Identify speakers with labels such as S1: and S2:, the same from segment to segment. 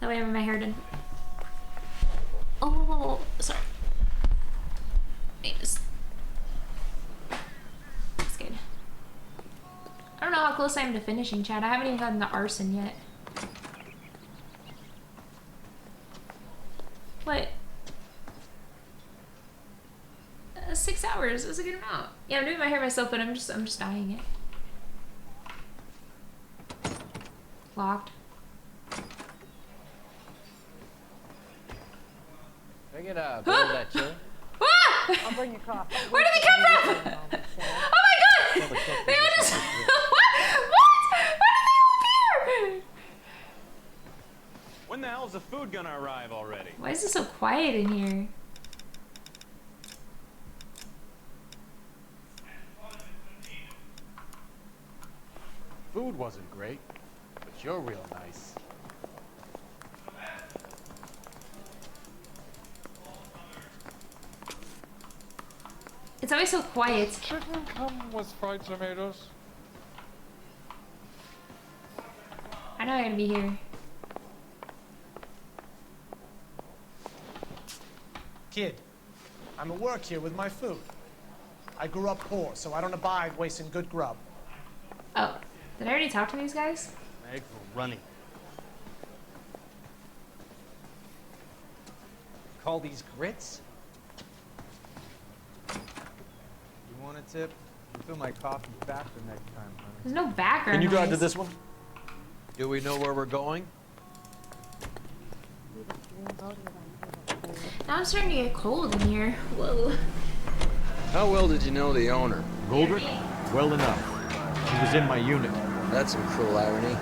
S1: That way I have my hair done. Oh, sorry. Wait, it's good. I don't know how close I am to finishing, Chad. I haven't even gotten the arson yet. What? 6 hours is a good amount. Yeah, I'm doing my hair myself, but I'm just dyeing it. Locked.
S2: Can I get a bowl of that chili?
S1: Ah!
S3: I'll bring you coffee.
S1: Where did they come from? Oh my god! They all just... What? Why did they all appear?
S4: When the hell's the food gonna arrive already?
S1: Why is it so quiet in here?
S2: Food wasn't great, but you're real nice.
S1: It's always so quiet.
S5: Chicken come with fried tomatoes?
S1: I know I'm gonna be here.
S6: Kid, I'm at work here with my food. I grew up poor, so I don't abide wasting good grub.
S1: Oh, did I already talk to these guys?
S2: My eggs were running. Call these grits? You want a tip? You fill my coffee faster next time, honey.
S1: There's no background
S7: Can you drive to
S1: noise.
S7: this one? Do we know where we're going?
S1: Now I'm starting to get cold in here. Whoa.
S8: How well did you know the owner?
S7: Goldrick? Well enough. He was in my unit.
S8: That's some cruel irony.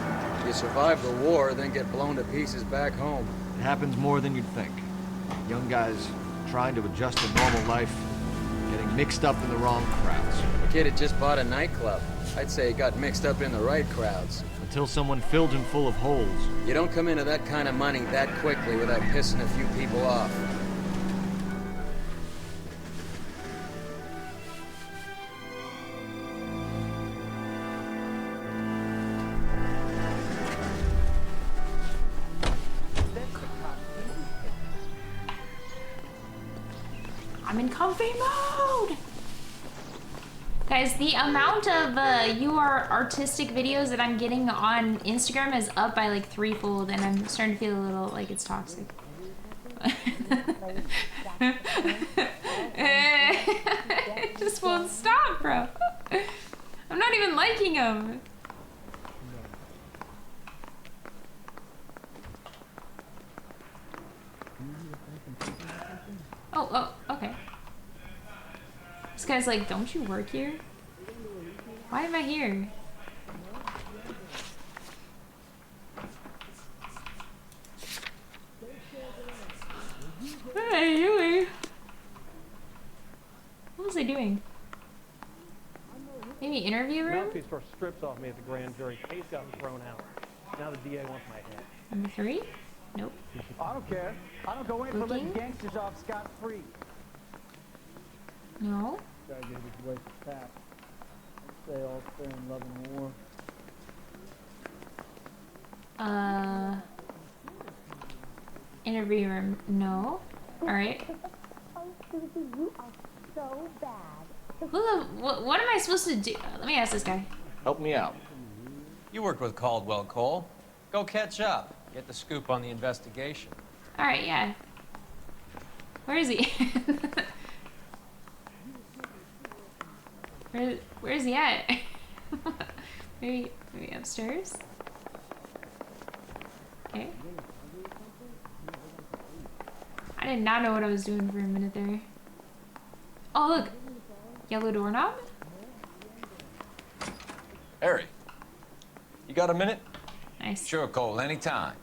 S8: You survive the war, then get blown to pieces back home.
S7: It happens more than you'd think. Young guys trying to adjust to normal life, getting mixed up in the wrong crowds.
S8: The kid had just bought a nightclub. I'd say he got mixed up in the right crowds.
S7: Until someone filled him full of holes.
S8: You don't come into that kind of money that quickly without pissing a few people off.
S1: I'm in comfy mode! Guys, the amount of you are artistic videos that I'm getting on Instagram is up by like threefold, and I'm starting to feel a little like it's toxic. It just won't stop, bro. I'm not even liking them. Oh, okay. This guy's like, don't you work here? Why am I here? Hey, Yui. What was I doing? Maybe interview room?
S9: Mouthpiece first strips off me at the grand jury. Case got thrown out. Now the DA wants my head.
S1: Number 3? Nope.
S3: I don't care. I don't go in for letting
S1: Booking?
S3: gangsters off scot-free.
S1: No.
S3: Gotta get his waist packed. Say all fair in love and war.
S1: Interview room? No. Alright.
S10: You are so bad.
S1: What am I supposed to do? Let me ask this guy.
S7: Help me out.
S4: You worked with Caldwell Cole. Go catch up. Get the scoop on the investigation.
S1: Alright, yeah. Where is he? Where is he at? maybe upstairs? Okay. I did not know what I was doing for a minute there. Oh, look. Yellow doorknob?
S4: Harry, you got a minute?
S1: Nice.
S4: Sure, Cole, anytime.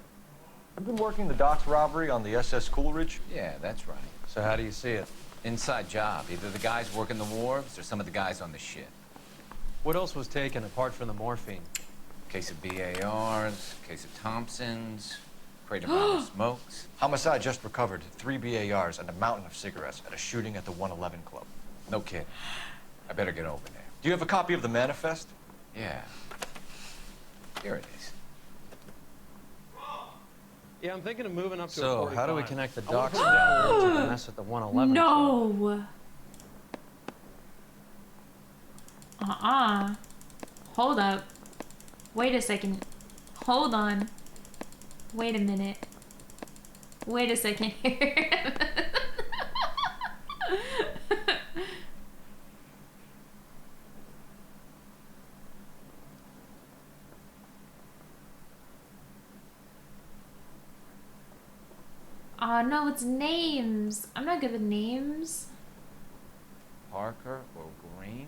S7: You've been working the docks robbery on the SS Coolidge?
S4: Yeah, that's right.
S7: So how do you see it?
S4: Inside job. Either the guys working the wharves or some of the guys on the ship.
S2: What else was taken apart from the morphine?
S4: Case of BARs, case of Thompsons, crate of Mama smokes.
S7: Homicide just recovered 3 BARs and a mountain of cigarettes at a shooting at the 111 Club.
S4: No kidding. I better get over there.
S7: Do you have a copy of the manifest?
S4: Yeah. Here it is.
S9: Yeah, I'm thinking of moving up to a
S4: So,
S9: 45.
S4: how do we connect the
S9: I wanna
S4: docks
S9: put it down.
S4: to the mess at the 111?
S1: No. Hold up. Wait a second. Hold on. Wait a minute. Wait a second here. Oh no, it's names. I'm not good with names.
S8: Parker or Green?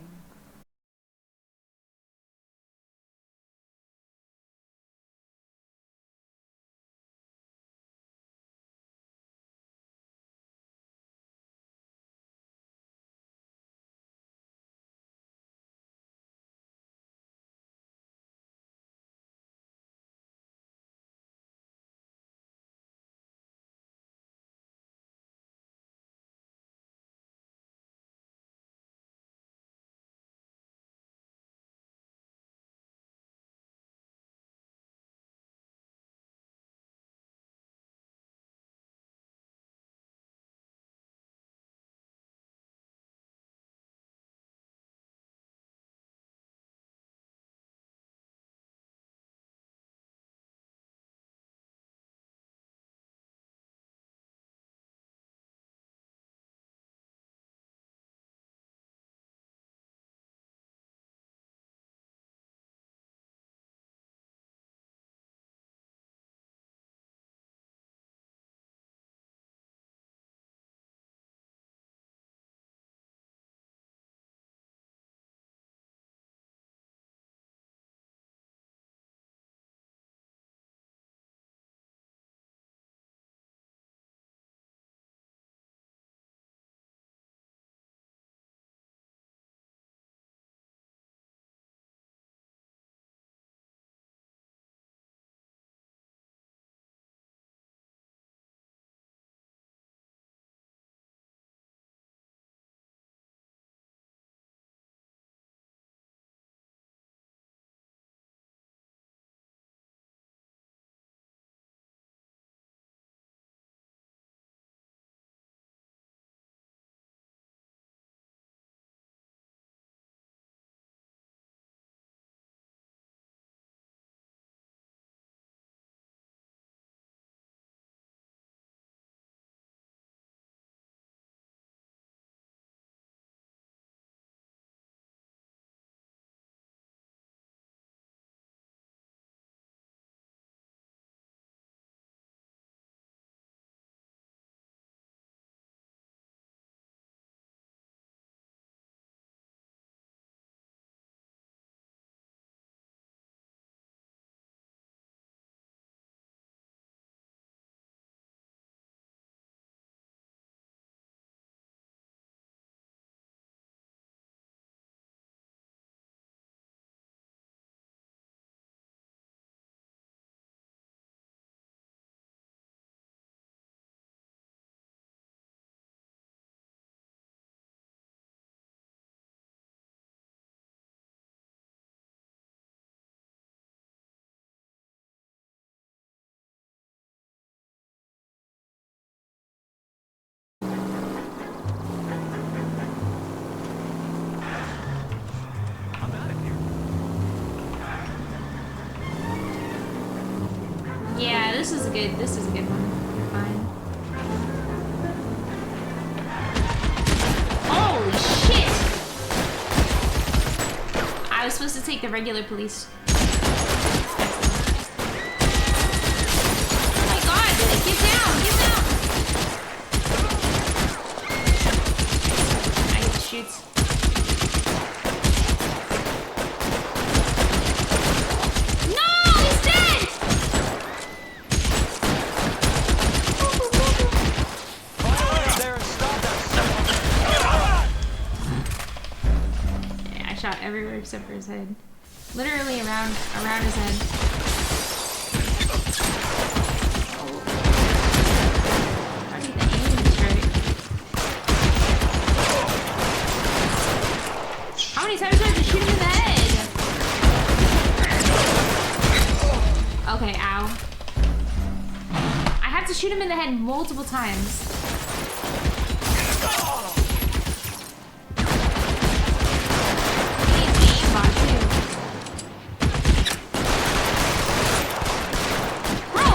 S1: Yeah, this is a good one. You're fine. Holy shit! I was supposed to take the regular police. Oh my god, get down, get down! I get to shoot. Shot everywhere except for his head. Literally around his head. How do you get the aim straight? How many times do I have to shoot him in the head? Okay, ow. to shoot him in the head multiple times. He needs the aimbot too. Bro!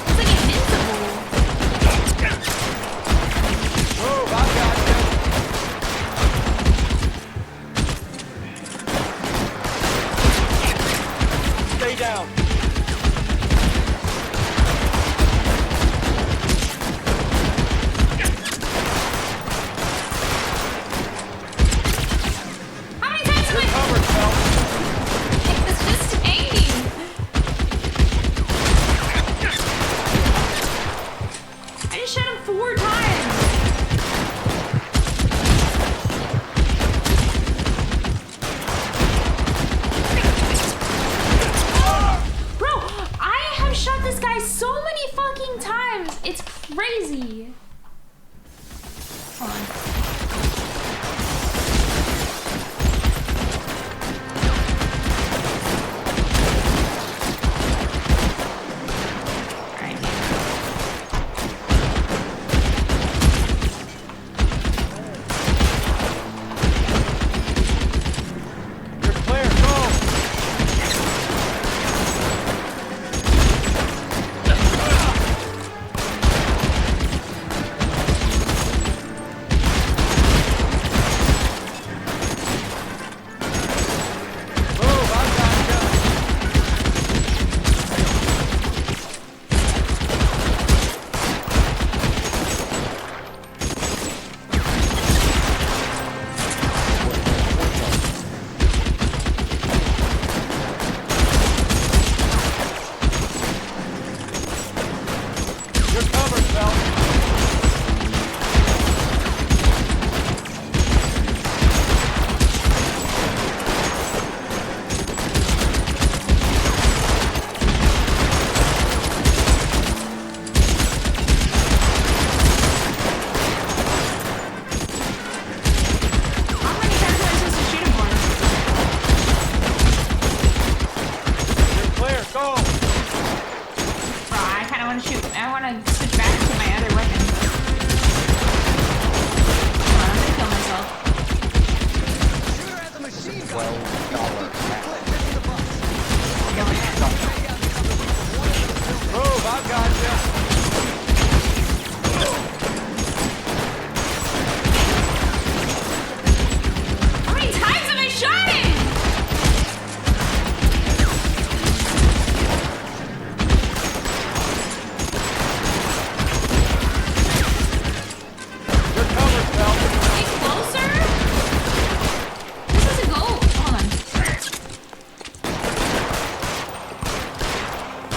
S1: It's like invincible.
S4: Move, I've got you. Stay down.
S1: How many times am I
S4: Covered, Phelps.
S1: It's just hanging. I just shot him 4 times. Bro, I have shot this guy so many fucking times. It's crazy. Hold on. Alright.
S4: You're clear, go. Move, I've got you. You're covered, Phelps.
S1: How many times am I supposed to shoot him for?
S4: You're clear, go.
S1: Bro, I kind of want to shoot. I want to switch back to my other weapon. Hold on, I'm gonna kill myself.
S4: Move, I've got you.
S1: How many times have I shot him?
S4: You're covered, Phelps.
S1: Get closer? This doesn't go. Hold on.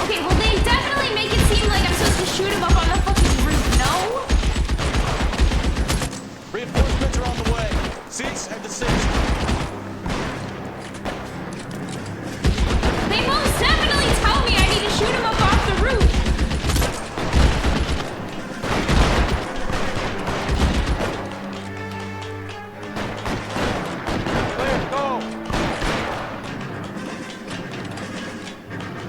S1: Okay, well they definitely make it seem like I'm supposed to shoot him up on the fucking roof. No?
S4: Reinforcements are on the way. Cease and desist.
S1: They most definitely tell me I need to shoot him up off the roof.
S4: Clear, go.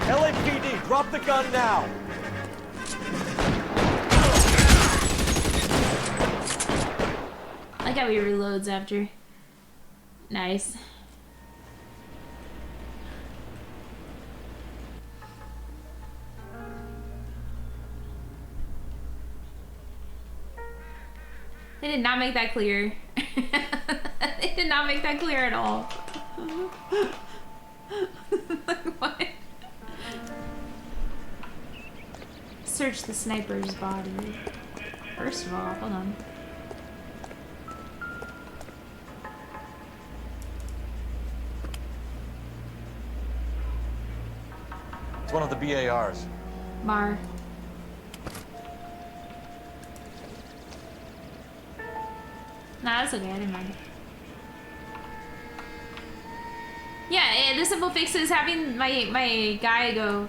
S7: LAPD, drop the gun now.
S1: I like how he reloads after. Nice. They did not make that clear. They did not make that clear at all. Like, what? Search the sniper's body. First of all, hold on.
S4: It's one of the BARs.
S1: Mar. Nah, that's okay. I didn't mind. Yeah, the simple fix is having my guy go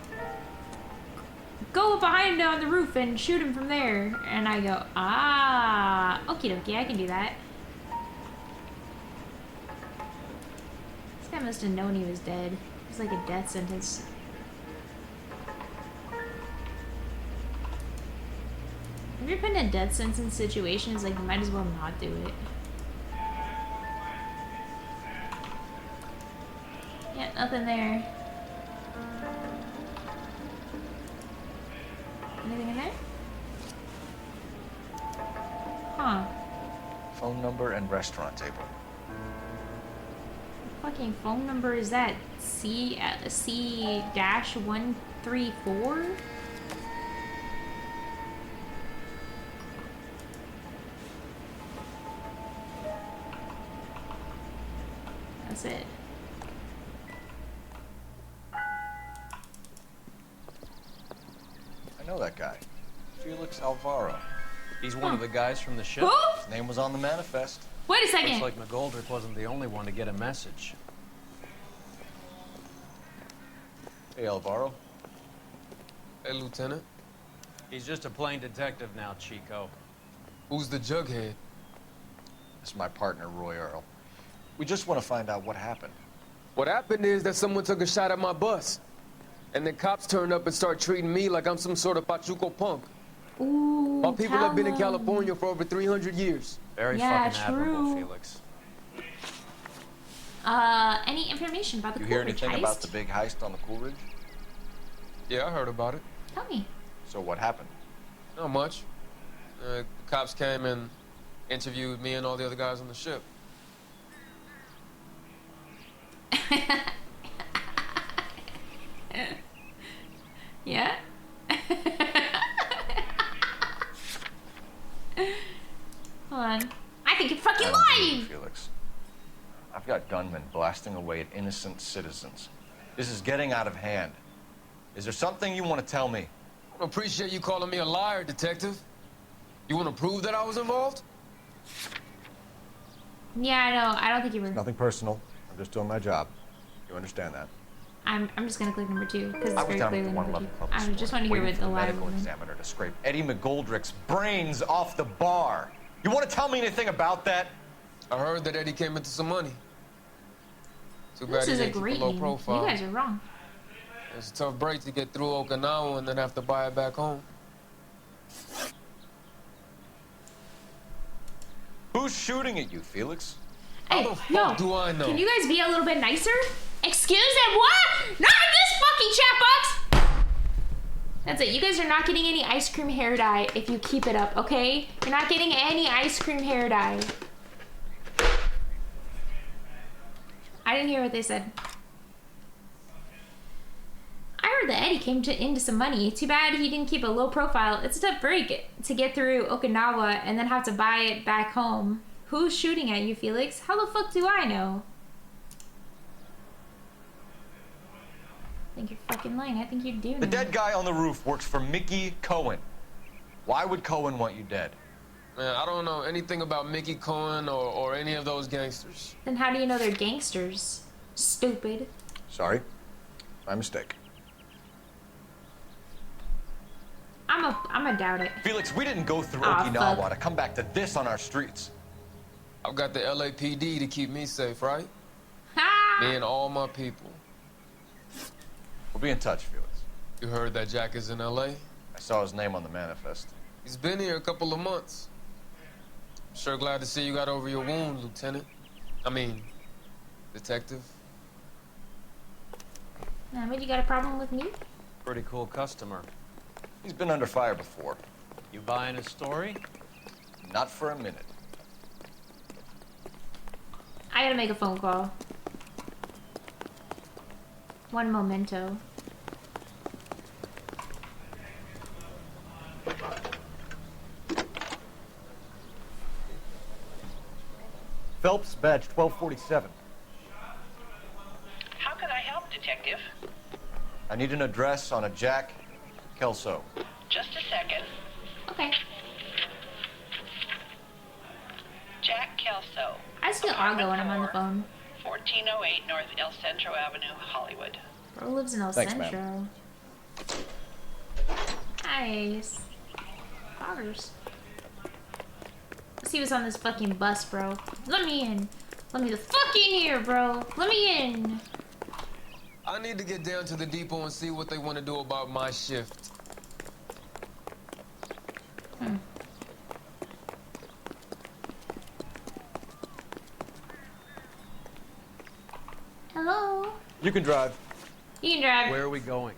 S1: behind on the roof and shoot him from there. And I go, ah, okie dokie, I can do that. This guy must have known he was dead. It's like a death sentence. If you're putting a death sentence in situations, like, you might as well not do it. Yeah, nothing there. Anything in there? Huh.
S7: Phone number and restaurant table.
S1: What fucking phone number is that? C-134? That's it.
S7: I know that guy. Felix Alvaro.
S4: He's one of the guys from the ship.
S1: Who?
S7: His name was on the manifest.
S1: Wait a second.
S4: Looks like McGoldrick wasn't the only one to get a message.
S7: Hey, Alvaro.
S5: Hey, Lieutenant.
S4: He's just a plain detective now, Chico.
S5: Who's the jughead?
S7: This is my partner, Roy Earl. We just want to find out what happened.
S11: What happened is that someone took a shot at my bus. And then cops turned up and start treating me like I'm some sort of Pachuco punk.
S1: Ooh,
S11: My people have been in
S1: tell 'em.
S11: California for over 300 years.
S4: Very
S1: Yeah,
S4: fucking admirable,
S1: true.
S4: Felix.
S1: Any information about the
S7: You hear
S1: Coolidge
S7: anything
S1: heist?
S7: about the big heist on the Coolidge?
S5: Yeah, I heard about it.
S1: Tell me.
S7: So what happened?
S5: Not much. The cops came and interviewed me and all the other guys on the ship.
S1: Yeah? Hold on. I think you're fucking
S7: I don't believe
S1: lying!
S7: you, Felix. I've got gunmen blasting away at innocent citizens. This is getting out of hand. Is there something you want to tell me?
S11: I appreciate you calling me a liar, detective. You want to prove that I was involved?
S1: Yeah, I know. I don't think you were.
S7: Nothing personal. I'm just doing my job. You understand that?
S1: I'm just gonna click number 2 because it's
S7: I was
S1: very
S7: down at
S1: clearly
S7: the
S1: number
S7: 111
S1: 2.
S7: club
S1: I
S7: this
S1: just
S7: morning,
S1: want to hear
S7: waiting
S1: what
S7: for
S1: the lie
S7: medical
S1: was.
S7: examiner to scrape Eddie McGoldrick's brains off the bar. You want to tell me anything about that?
S5: I heard that Eddie came into some money. Too bad
S1: This
S5: he
S1: is a
S5: didn't keep
S1: great
S5: a low
S1: name.
S5: profile.
S1: You guys are wrong.
S5: It's a tough break to get through Okinawa and then have to buy it back home.
S7: Who's shooting at you, Felix?
S1: Hey,
S5: How the fuck
S1: yo,
S5: do I know?
S1: can you guys be a little bit nicer? Excuse me, what? Not in this fucking chat box! That's it. You guys are not getting any ice cream hair dye if you keep it up, okay? You're not getting any ice cream hair dye. I didn't hear what they said. I heard that Eddie came into some money. Too bad he didn't keep a low profile. It's a tough break to get through Okinawa and then have to buy it back home. Who's shooting at you, Felix? How the fuck do I know? I think you're fucking lying. I think you do know.
S7: The dead guy on the roof works for Mickey Cohen. Why would Cohen want you dead?
S5: Man, I don't know anything about Mickey Cohen or any of those gangsters.
S1: Then how do you know they're gangsters? Stupid.
S7: Sorry. My mistake.
S1: I'ma doubt it.
S7: Felix, we didn't go through
S1: Aw,
S7: Okinawa
S1: fuck.
S7: to come back to this on our streets.
S5: I've got the LAPD to keep me safe, right? Me and all my people.
S7: We'll be in touch, Felix.
S5: You heard that Jack is in LA?
S7: I saw his name on the manifest.
S5: He's been here a couple of months. Sure glad to see you got over your wound, Lieutenant. I mean, Detective.
S1: Nah, but you got a problem with me?
S4: Pretty cool customer.
S7: He's been under fire before.
S4: You buying his story?
S7: Not for a minute.
S1: I gotta make a phone call. One momento.
S2: Phelps, badge 1247.
S12: How can I help, Detective?
S7: I need an address on a Jack Kelso.
S12: Just a second.
S1: Okay.
S12: Jack Kelso.
S1: I just feel Argo when I'm on the phone.
S12: 1408 North El Centro Avenue, Hollywood.
S1: Bro lives in El
S7: Thanks,
S1: Centro. Nice. Poggers. Let's see what's on this fucking bus, bro. Let me in. Let me the fuck in here, bro. Let me in.
S5: I need to get down to the depot and see what they want to do about my shift.
S7: You can drive.
S1: You can drive.
S4: Where are we going?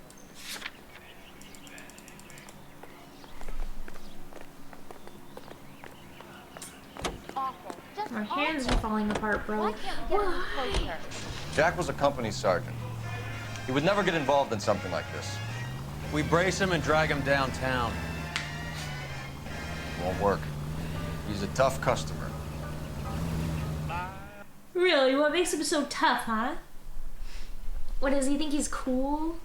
S10: Awful. Just
S1: My hands are falling apart, bro.
S10: Why can't we get any closer?
S7: Jack was a company sergeant. He would never get involved in something like this.
S4: We brace him and drag him downtown.
S7: Won't work. He's a tough customer.
S1: Really? What makes him so tough, huh? What, does he think he's cool?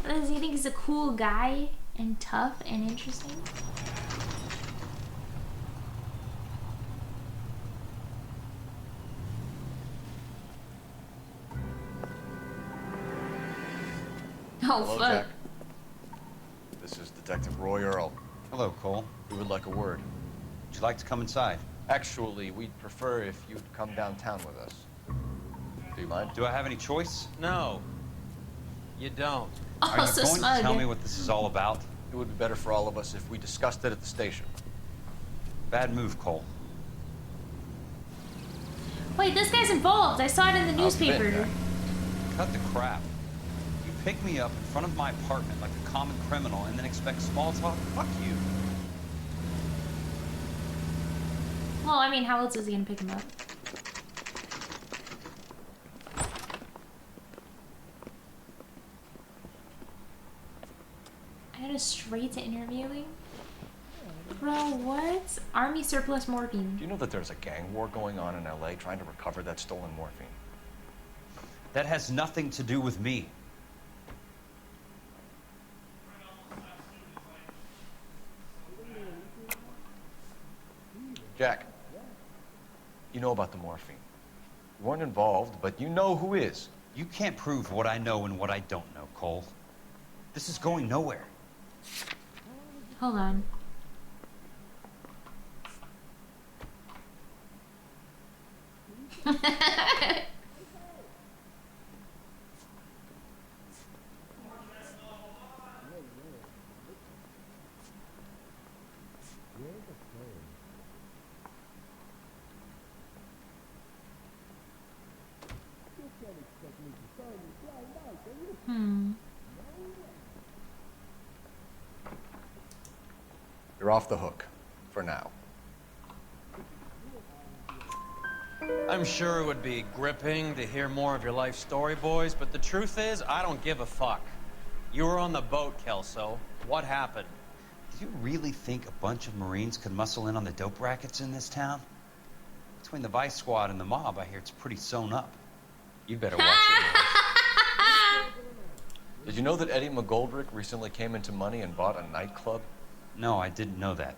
S1: Does he think he's a cool guy and tough and interesting? Oh,
S7: Hello,
S1: fuck.
S7: Jack. This is Detective Roy Earl.
S13: Hello, Cole.
S7: We would like a word.
S13: Would you like to come inside?
S7: Actually, we'd prefer if you'd come downtown with us. Do you mind?
S13: Do I have any choice?
S4: No. You don't.
S1: Oh,
S13: Are you
S1: so
S13: going
S1: smug.
S13: to tell me what this is all about?
S7: It would be better for all of us if we discussed it at the station.
S13: Bad move, Cole.
S1: Wait, this guy's involved. I saw it in the
S7: How's it been,
S1: newspaper.
S7: Jack?
S13: Cut the crap. You pick me up in front of my apartment like a common criminal and then expect small talk? Fuck you.
S1: Well, I mean, how else is he gonna pick him up? I had a straight to interviewing? Bro, what? Army surplus morphine.
S7: Do you know that there's a gang war going on in LA trying to recover that stolen morphine?
S13: That has nothing to do with me.
S7: Jack, you know about the morphine. You weren't involved, but you know who is.
S13: You can't prove what I know and what I don't know, Cole. This is going nowhere.
S1: Hold on.
S7: You're off the hook. For now.
S4: I'm sure it would be gripping to hear more of your life story, boys, but the truth is, I don't give a fuck. You were on the boat, Kelso. What happened?
S13: Do you really think a bunch of Marines could muscle in on the dope rackets in this town? Between the Vice Squad and the mob, I hear it's pretty sewn up.
S7: You better watch it. Did you know that Eddie McGoldrick recently came into money and bought a nightclub?
S13: No, I didn't know that.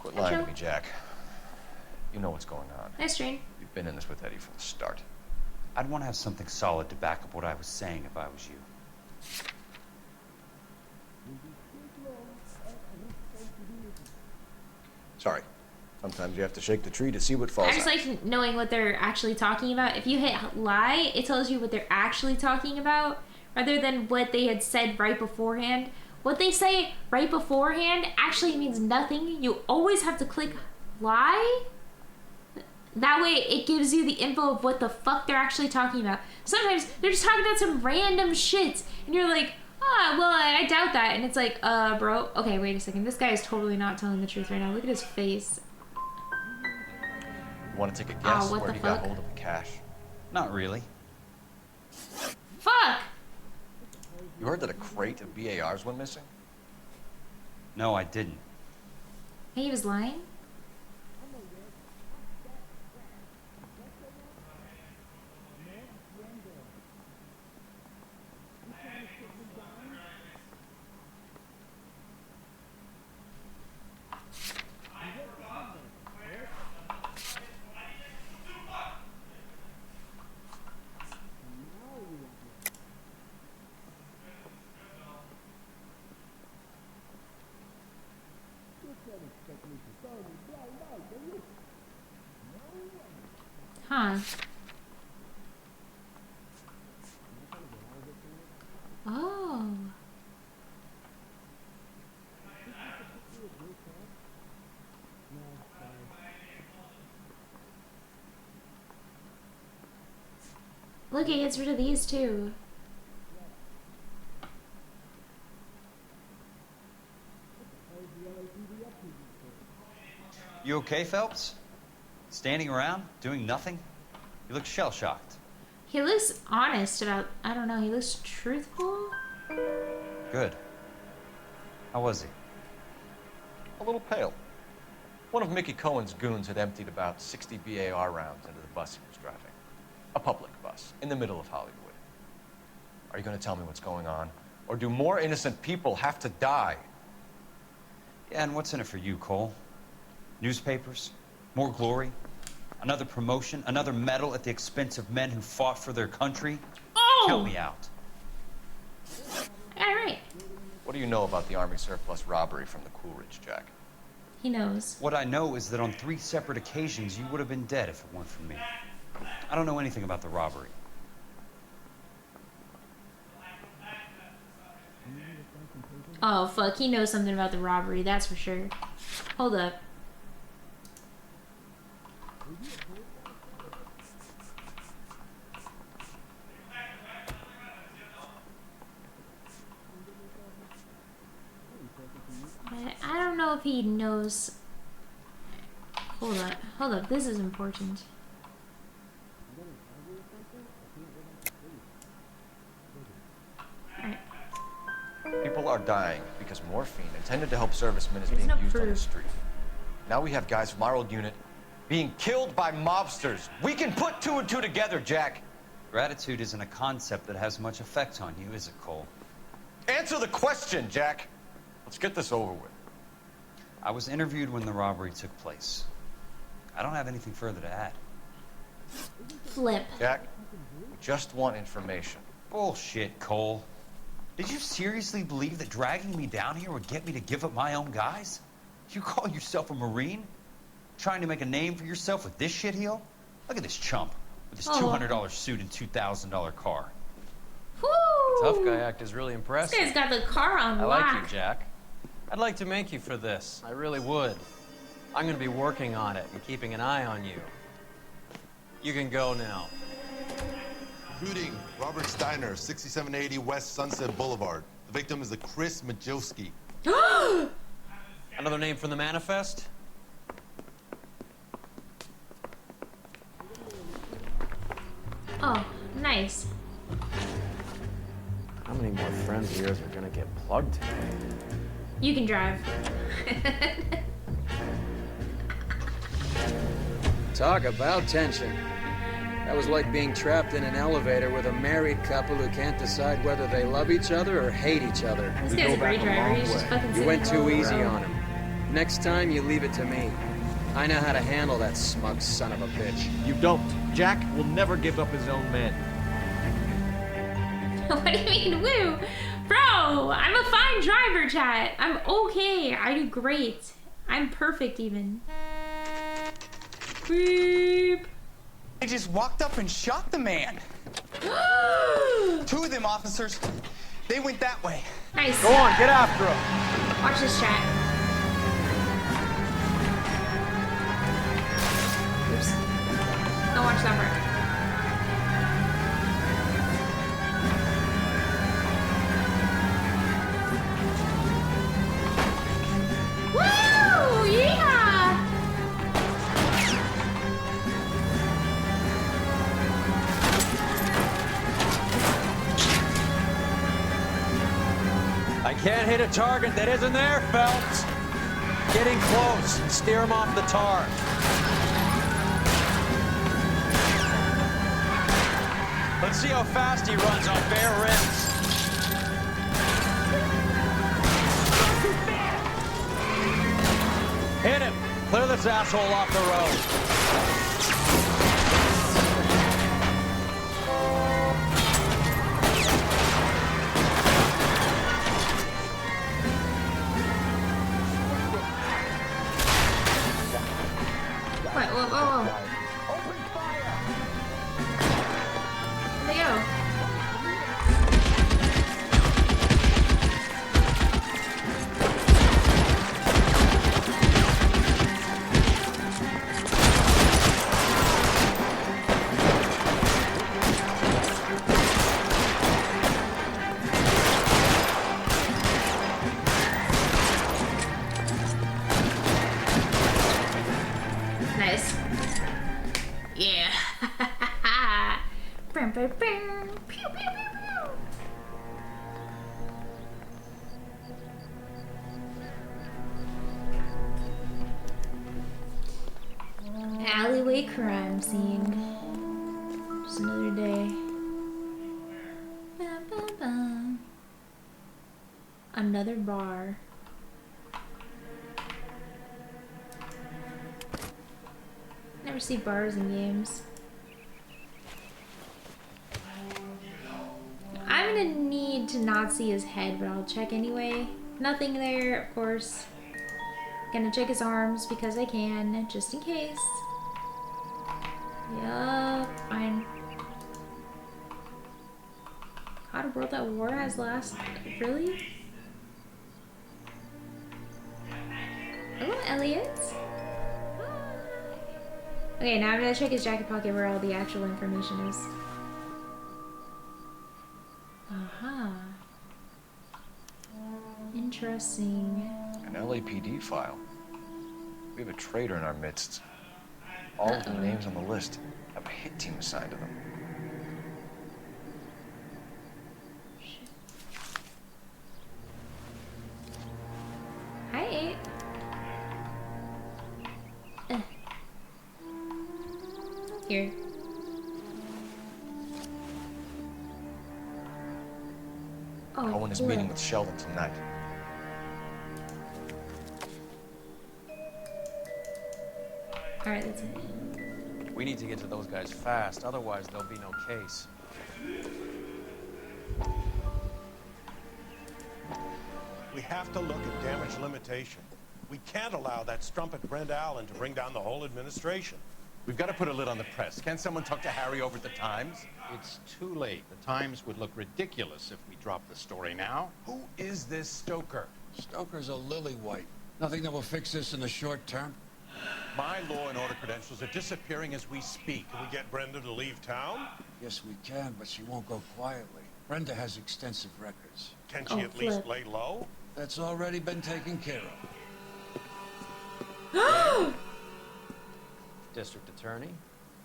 S7: Quit lying to me, Jack. You know what's going on.
S1: Nice train.
S7: You've been in this with Eddie from the start.
S13: I'd want to have something solid to back up what I was saying if I was you.
S7: Sorry. Sometimes you have to shake the tree to see what falls
S1: I just
S7: out.
S1: like knowing what they're actually talking about. If you hit lie, it tells you what they're actually talking about rather than what they had said right beforehand. What they say right beforehand actually means nothing. You always have to click lie. That way it gives you the info of what the fuck they're actually talking about. Sometimes they're just talking about some random shit and you're like, ah, well, I doubt that. And it's like, bro, okay, wait a second. This guy is totally not telling the truth right now. Look at his face.
S7: You want to take a guess
S1: what
S7: where
S1: the
S7: he got
S1: fuck?
S7: hold of the cash?
S13: Not really.
S1: Fuck!
S7: You heard that a crate of BARs went missing?
S13: No, I didn't.
S1: He was lying? Huh. Oh. Look, it gets rid of these too.
S13: You okay, Phelps? Standing around, doing nothing? You look shell-shocked.
S1: He looks honest about, I don't know, he looks truthful?
S13: Good. How was he?
S7: A little pale. One of Mickey Cohen's goons had emptied about 60 BAR rounds into the bus he was driving. A public bus, in the middle of Hollywood. Are you going to tell me what's going on? Or do more innocent people have to die?
S13: Yeah, and what's in it for you, Cole? Newspapers? More glory? Another promotion? Another medal at the expense of men who fought for their country?
S1: Oh!
S13: Count me out.
S1: All right.
S7: What do you know about the Army surplus robbery from the Coolidge, Jack?
S1: He knows.
S13: What I know is that on 3 separate occasions, you would have been dead if it weren't for me. I don't know anything about the robbery.
S1: Oh, fuck. He knows something about the robbery, that's for sure. Hold up. I don't know if he knows. Hold up. Hold up. This is important. Alright.
S7: People are dying because morphine intended to help servicemen is
S1: There's
S7: being
S1: no
S7: used on the
S1: proof.
S7: street. Now we have guys from our old unit being killed by mobsters. We can put 2 and 2 together, Jack.
S13: Gratitude isn't a concept that has much effect on you, is it, Cole?
S7: Answer the question, Jack. Let's get this over with.
S13: I was interviewed when the robbery took place. I don't have anything further to add.
S1: Flip.
S7: Jack, we just want information.
S13: Bullshit, Cole. Did you seriously believe that dragging me down here would get me to give up my own guys? You call yourself a Marine? Trying to make a name for yourself with this shitheel? Look at this chump with his $200 suit and $2,000 car.
S1: Woo!
S4: Tough guy act is really impressive.
S1: This guy's got the car on
S4: I
S1: lock.
S4: like you, Jack. I'd like to make you for this. I really would. I'm gonna be working on it and keeping an eye on you. You can go now.
S14: Shooting, Robert Steiner, 6780 West Sunset Boulevard. The victim is a Chris Majowski.
S4: Another name from the manifest?
S1: Oh, nice.
S4: How many more friends of yours are gonna get plugged today?
S1: You can drive.
S8: Talk about tension. That was like being trapped in an elevator with a married couple who can't decide whether they love each other or hate each other.
S1: This guy's a great driver. He's just fucking
S8: You went too easy
S1: bro.
S8: on him. Next time, you leave it to me. I know how to handle that smug son of a bitch.
S15: You don't. Jack will never give up his own men.
S1: What do you mean, woo? Bro, I'm a fine driver, chat. I'm okay. I do great. I'm perfect, even. Beep.
S16: They just walked up and shot the man. 2 of them officers, they went that way.
S1: Nice.
S15: Go on, get after him.
S1: Watch this, chat. Oops. Don't watch that part. Woo! Yeah!
S4: I can't hit a target that isn't there, Phelps. Getting close and steer him off the tar. Let's see how fast he runs on bare rims. Hit him. Clear this asshole off the road.
S1: Wait, whoa, whoa, whoa. Pew, pew, pew, pew. Alleyway crime scene. Just another day. Bum, bum, bum. Another bar. Never see bars in games. I'm gonna need to not see his head, but I'll check anyway. Nothing there, of course. Gonna check his arms because I can, just in case. Yup, fine. God, a world at war has last. Really? Hello, Elliot. Okay, now I'm gonna check his jacket pocket where all the actual information is. Aha. Interesting.
S7: An LAPD file. We have a traitor in our midst. All of the names on the list have a hit team assigned to them.
S1: Hi. Here. Oh,
S7: Cohen is
S1: cool.
S7: meeting with Sheldon tonight.
S1: Alright, that's it.
S4: We need to get to those guys fast, otherwise there'll be no case.
S17: We have to look at damage limitation. We can't allow that strumpet Brenda Allen to bring down the whole administration.
S15: We've got to put a lid on the press. Can't someone talk to Harry over at the Times?
S18: It's too late. The Times would look ridiculous if we dropped the story now.
S15: Who is this Stoker?
S19: Stoker's a lily-white. Nothing that will fix this in the short term.
S17: My law and order credentials are disappearing as we speak. Can we get Brenda to leave town?
S19: Yes, we can, but she won't go quietly. Brenda has extensive records.
S17: Can she at least lay low?
S19: That's already been taken care
S1: of.
S4: District Attorney.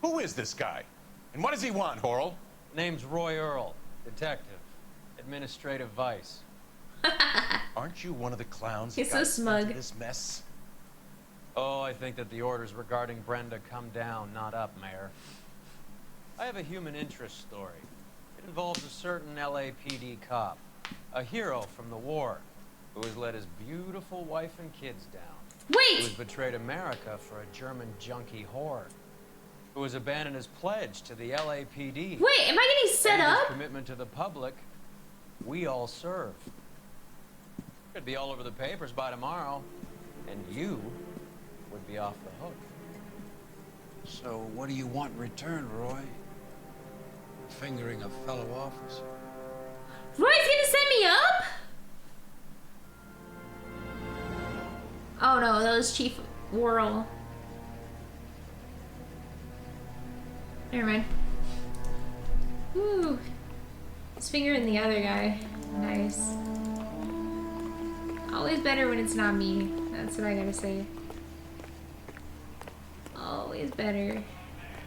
S15: Who is this guy? And what does he want, Horrell?
S4: Name's Roy Earl. Detective. Administrative Vice.
S15: Aren't you one of the clowns
S1: He's
S15: that
S1: so
S15: got
S1: smug.
S15: into this mess?
S4: Oh, I think that the orders regarding Brenda come down, not up, Mayor. I have a human interest story. It involves a certain LAPD cop, a hero from the war, who has let his beautiful wife and kids down.
S1: Wait!
S4: Who has betrayed America for a German junkie horde. Who has abandoned his pledge to the LAPD.
S1: Wait, am I getting set
S4: and
S1: up?
S4: His commitment to the public. We all serve. Could be all over the papers by tomorrow, and you would be off the hook.
S19: So what do you want in return, Roy? Fingering a fellow officer.
S1: Roy's gonna set me up? Oh no, that was Chief Worrell. Never mind. Woo. His finger in the other guy. Nice. Always better when it's not me. That's what I gotta say. Always better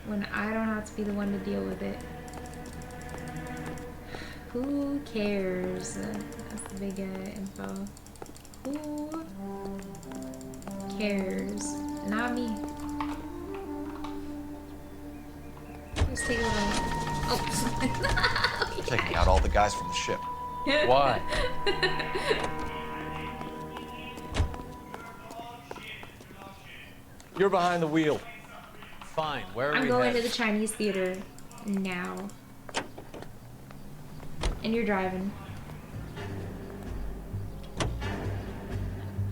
S1: when I don't have to be the one to deal with it. Who cares? That's the big info. Who cares? Not me. Let's take a little. Oh,
S7: Taking out all the guys from the ship.
S4: Why?
S7: You're behind the wheel.
S4: Fine. Where are
S1: I'm
S4: we
S1: going
S4: headed?
S1: to the Chinese theater now. And you're driving.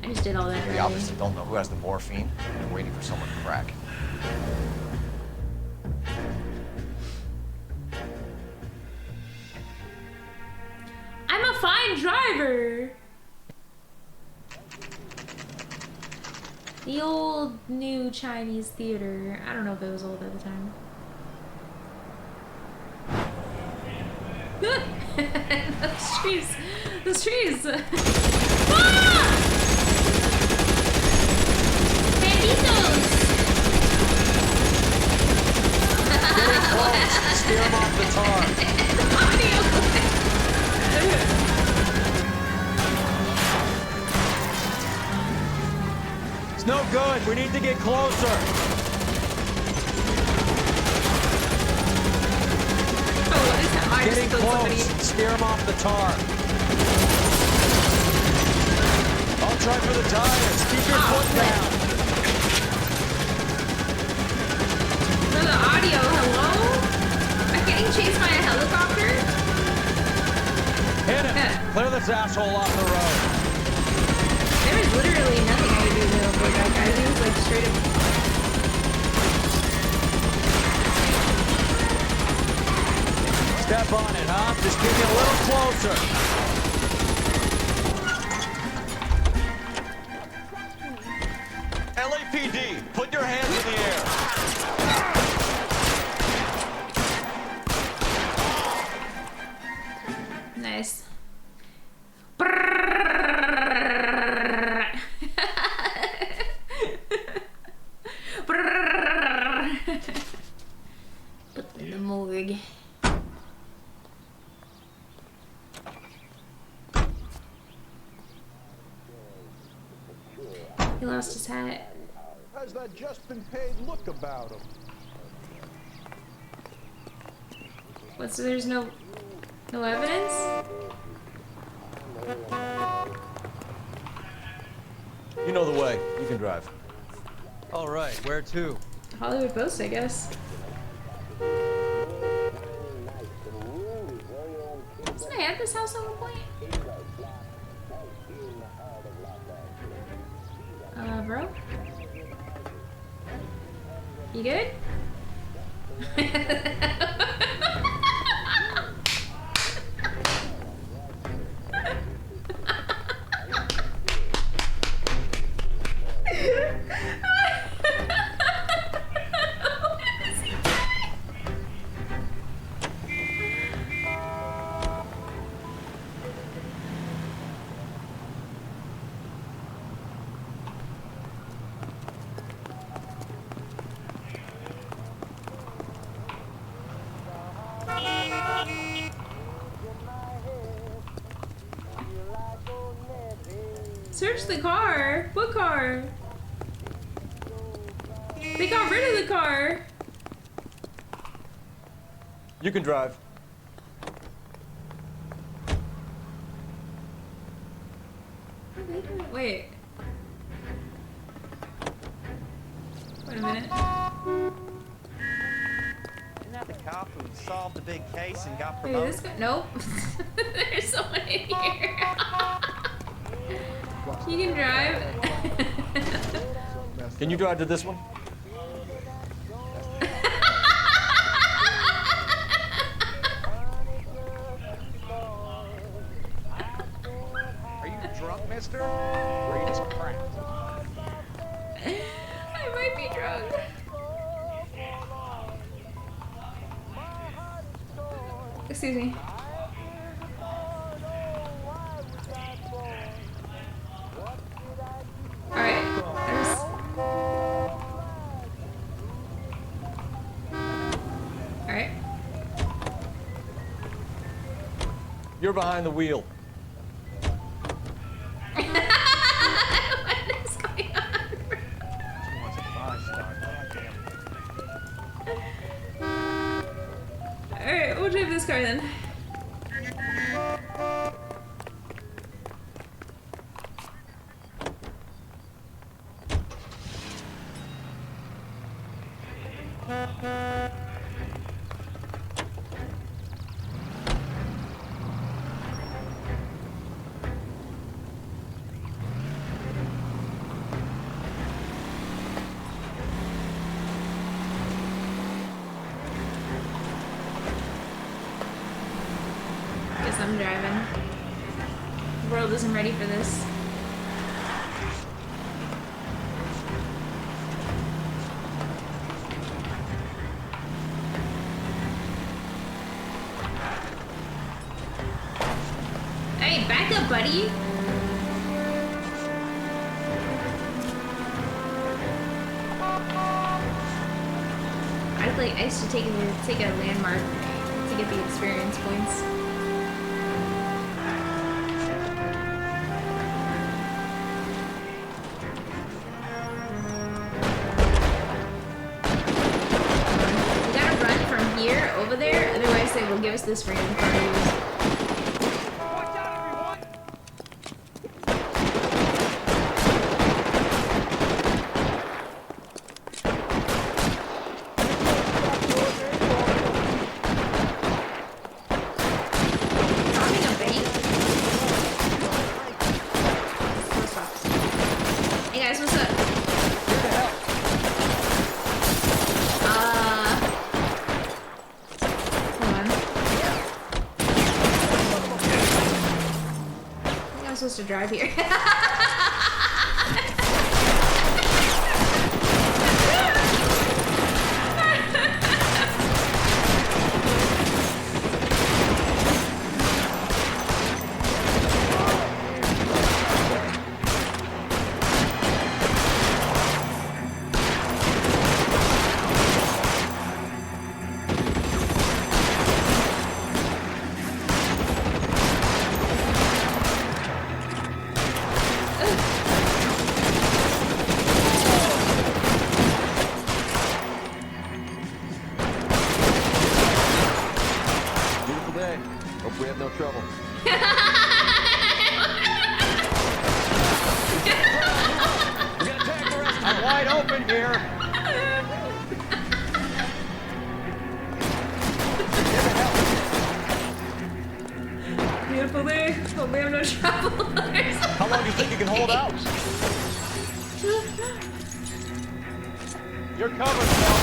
S1: I just did all that
S7: We
S1: driving.
S7: obviously don't know who has the morphine. We're waiting for someone to crack.
S1: I'm a fine driver. The old new Chinese theater. I don't know if it was old at the time. Those trees. Those trees. Ah! Banditos.
S8: Getting close. Steer him off the tar.
S4: We need to get closer.
S1: Oh, what is that? I just
S4: Getting
S1: killed somebody.
S4: close. Steer him off the tar. I'll try for the tires. Keep your foot down.
S1: For the audio, hello? I'm getting chased by a helicopter?
S4: Hit it. Clear this asshole off the road.
S1: There was literally nothing I could do to avoid that guy. He was like straight up.
S4: Step on it, huh? Just get me a little closer.
S15: LAPD, put your hands in the air.
S1: Nice. Put in the morgue. He lost his hat.
S17: How's that just been paid look about him?
S1: What, so there's no evidence?
S7: You know the way. You can drive.
S4: All right, where to?
S1: Hollywood Post, I guess. Wasn't I at this house at one point? Bro? You good? Search the car. What car? They got rid of the car.
S7: You can drive.
S1: Wait. Wait a minute.
S16: Isn't that the cop who solved the big case and got
S1: Wait,
S16: promoted?
S1: this guy? Nope. There's someone in here. You can drive.
S7: Can you drive to this one?
S18: Are you drunk, mister? Or are you just cracked?
S1: I might be drunk. Excuse me. Alright. Alright.
S7: You're behind the wheel.
S1: What is going on? Alright, we'll drive this car then. Guess I'm driving. The world isn't ready for this. Hey, back up, buddy. I used to take a landmark to get the experience points. press this for you in front of you. Hey guys, what's up? Hold on. I think I'm supposed to drive here.
S7: Beautiful day. Hope we have no trouble.
S15: I'm wide open here.
S1: Beautiful day. Hope we have no trouble.
S15: How long do you think you can hold out? You're covered, Mel.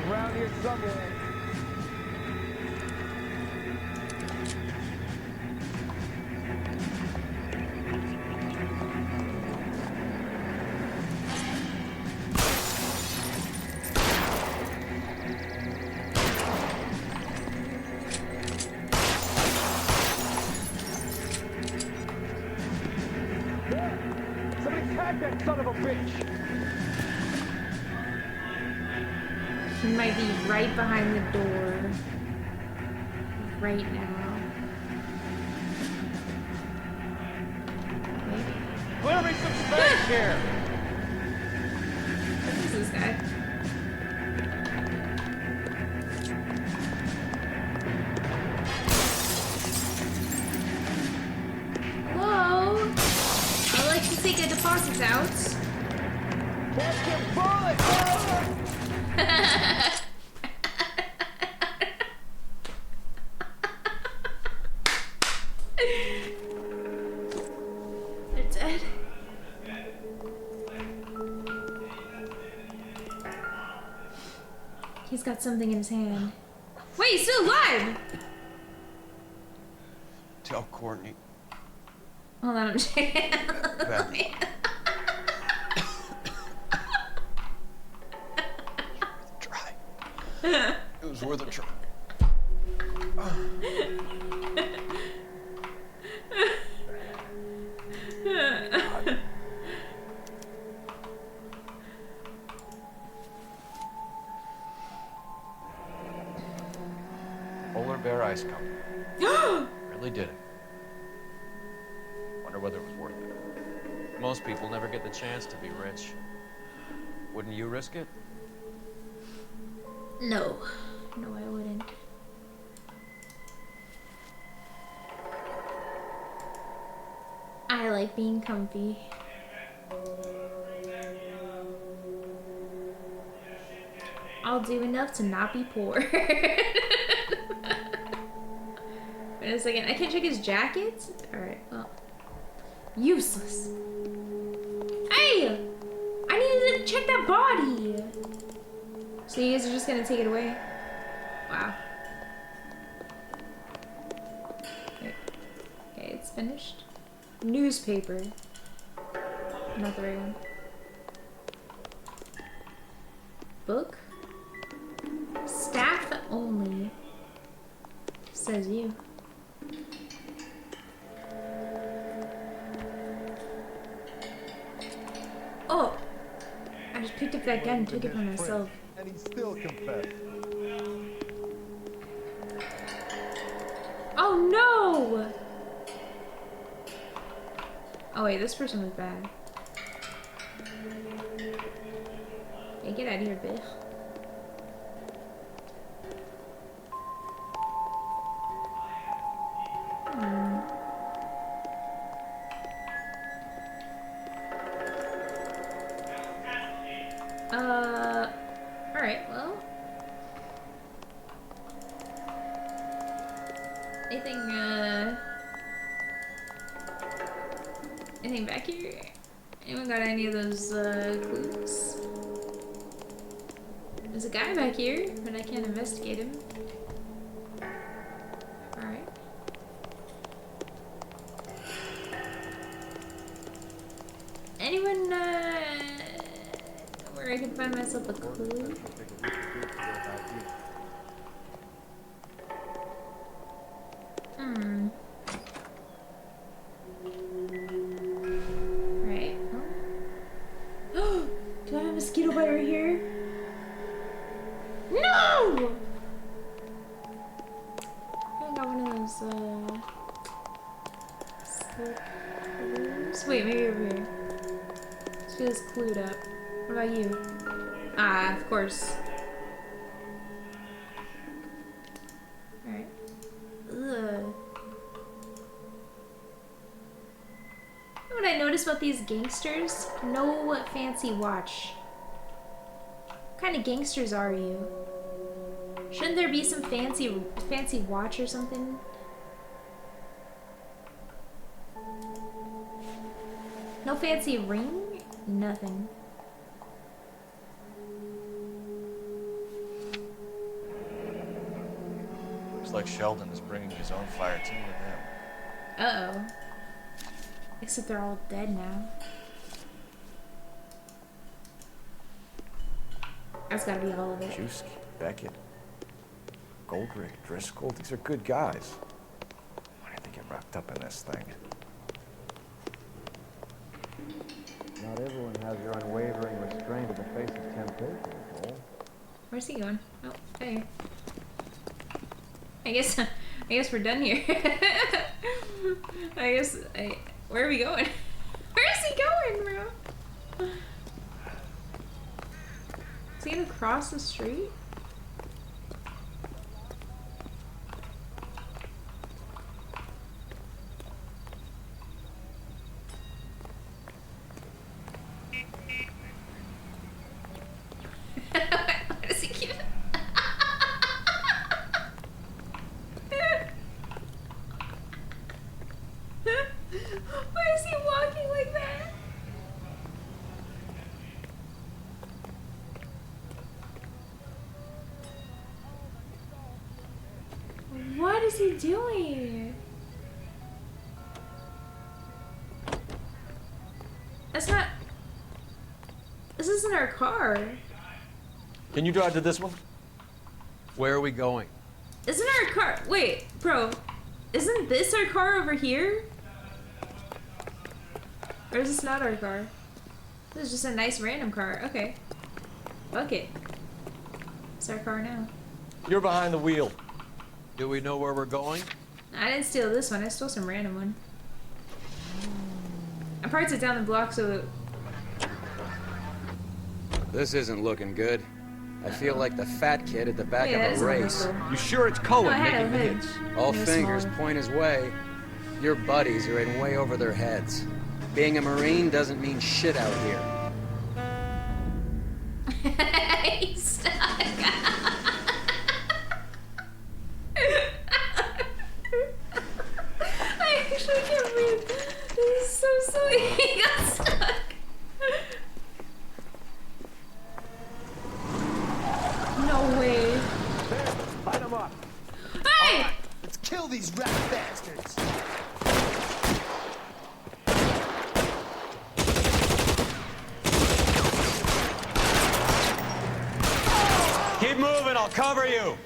S3: Around here somewhere. Somebody tag that son of a bitch!
S1: He might be right behind the door. Right now. Maybe.
S15: Clear me some space here.
S1: Who's this guy? Hello? I like to take a deposits out.
S3: Catch your bullet!
S1: They're dead. He's got something in his hand. Wait, he's still alive!
S7: Tell Courtney.
S1: Hold on, I'm checking.
S7: It was worth a try. Polar Bear Ice Company. Really did it. Wonder whether it was worth it.
S4: Most people never get the chance to be rich. Wouldn't you risk it?
S1: No. No, I wouldn't. I like being comfy. I'll do enough to not be poor. Wait a second, I can't check his jacket? Alright, well. Useless. Hey! I needed to check that body! So you guys are just gonna take it away? Wow. Okay, it's finished. Newspaper. Not the right one. Book? Staff only. Says you. Oh! I just picked up that gun and took it for myself.
S14: And he still confessed.
S1: Oh no! Oh wait, this person was bad. Hey, get out of here, bitch. Alright, well. Anything back here? Anyone got any of those, clues? There's a guy back here, but I can't investigate him. Alright. Anyone, where I can find myself a clue? Right. Oh. Do I have a mosquito bite right here? No! I got one of those, clues. Wait, maybe over here. This feels clued up. What about you? Ah, of course. Alright. Ugh. You know what I noticed about these gangsters? No fancy watch. What kind of gangsters are you? Shouldn't there be some fancy watch or something? No fancy ring? Nothing.
S7: Looks like Sheldon is bringing his own fire team with him.
S1: Uh-oh. Except they're all dead now. That's gotta be all of it.
S20: Juski, Beckett, Goldrick, Driscoll, these are good guys. Why did they get wrapped up in this thing?
S2: Not everyone has your unwavering restraint in the face of temptation, Cole.
S1: Where's he going? Oh, hey. I guess we're done here. Where are we going? Where is he going, bro? Is he gonna cross the street? What is he keep? Why is he walking like that? What is he doing? That's not... This isn't our car.
S7: Can you drive to this one?
S4: Where are we going?
S1: Isn't our car... Wait, bro. Isn't this our car over here? Or is this not our car? This is just a nice random car. Okay. Fuck it. It's our car now.
S7: You're behind the wheel.
S4: Do we know where we're going?
S1: I didn't steal this one. I stole some random one. I parked it down the block so...
S8: This isn't looking good. I feel like the fat kid at the back of a race.
S7: You sure it's Cohen making the hits?
S8: All fingers point his way. Your buddies are in way over their heads. Being a Marine doesn't mean shit out here.
S1: He's stuck. I actually can't breathe. This is so silly. He got stuck. No way.
S6: Light him up.
S1: Hey!
S6: Right, let's kill these rat bastards.
S4: Keep moving, I'll cover you.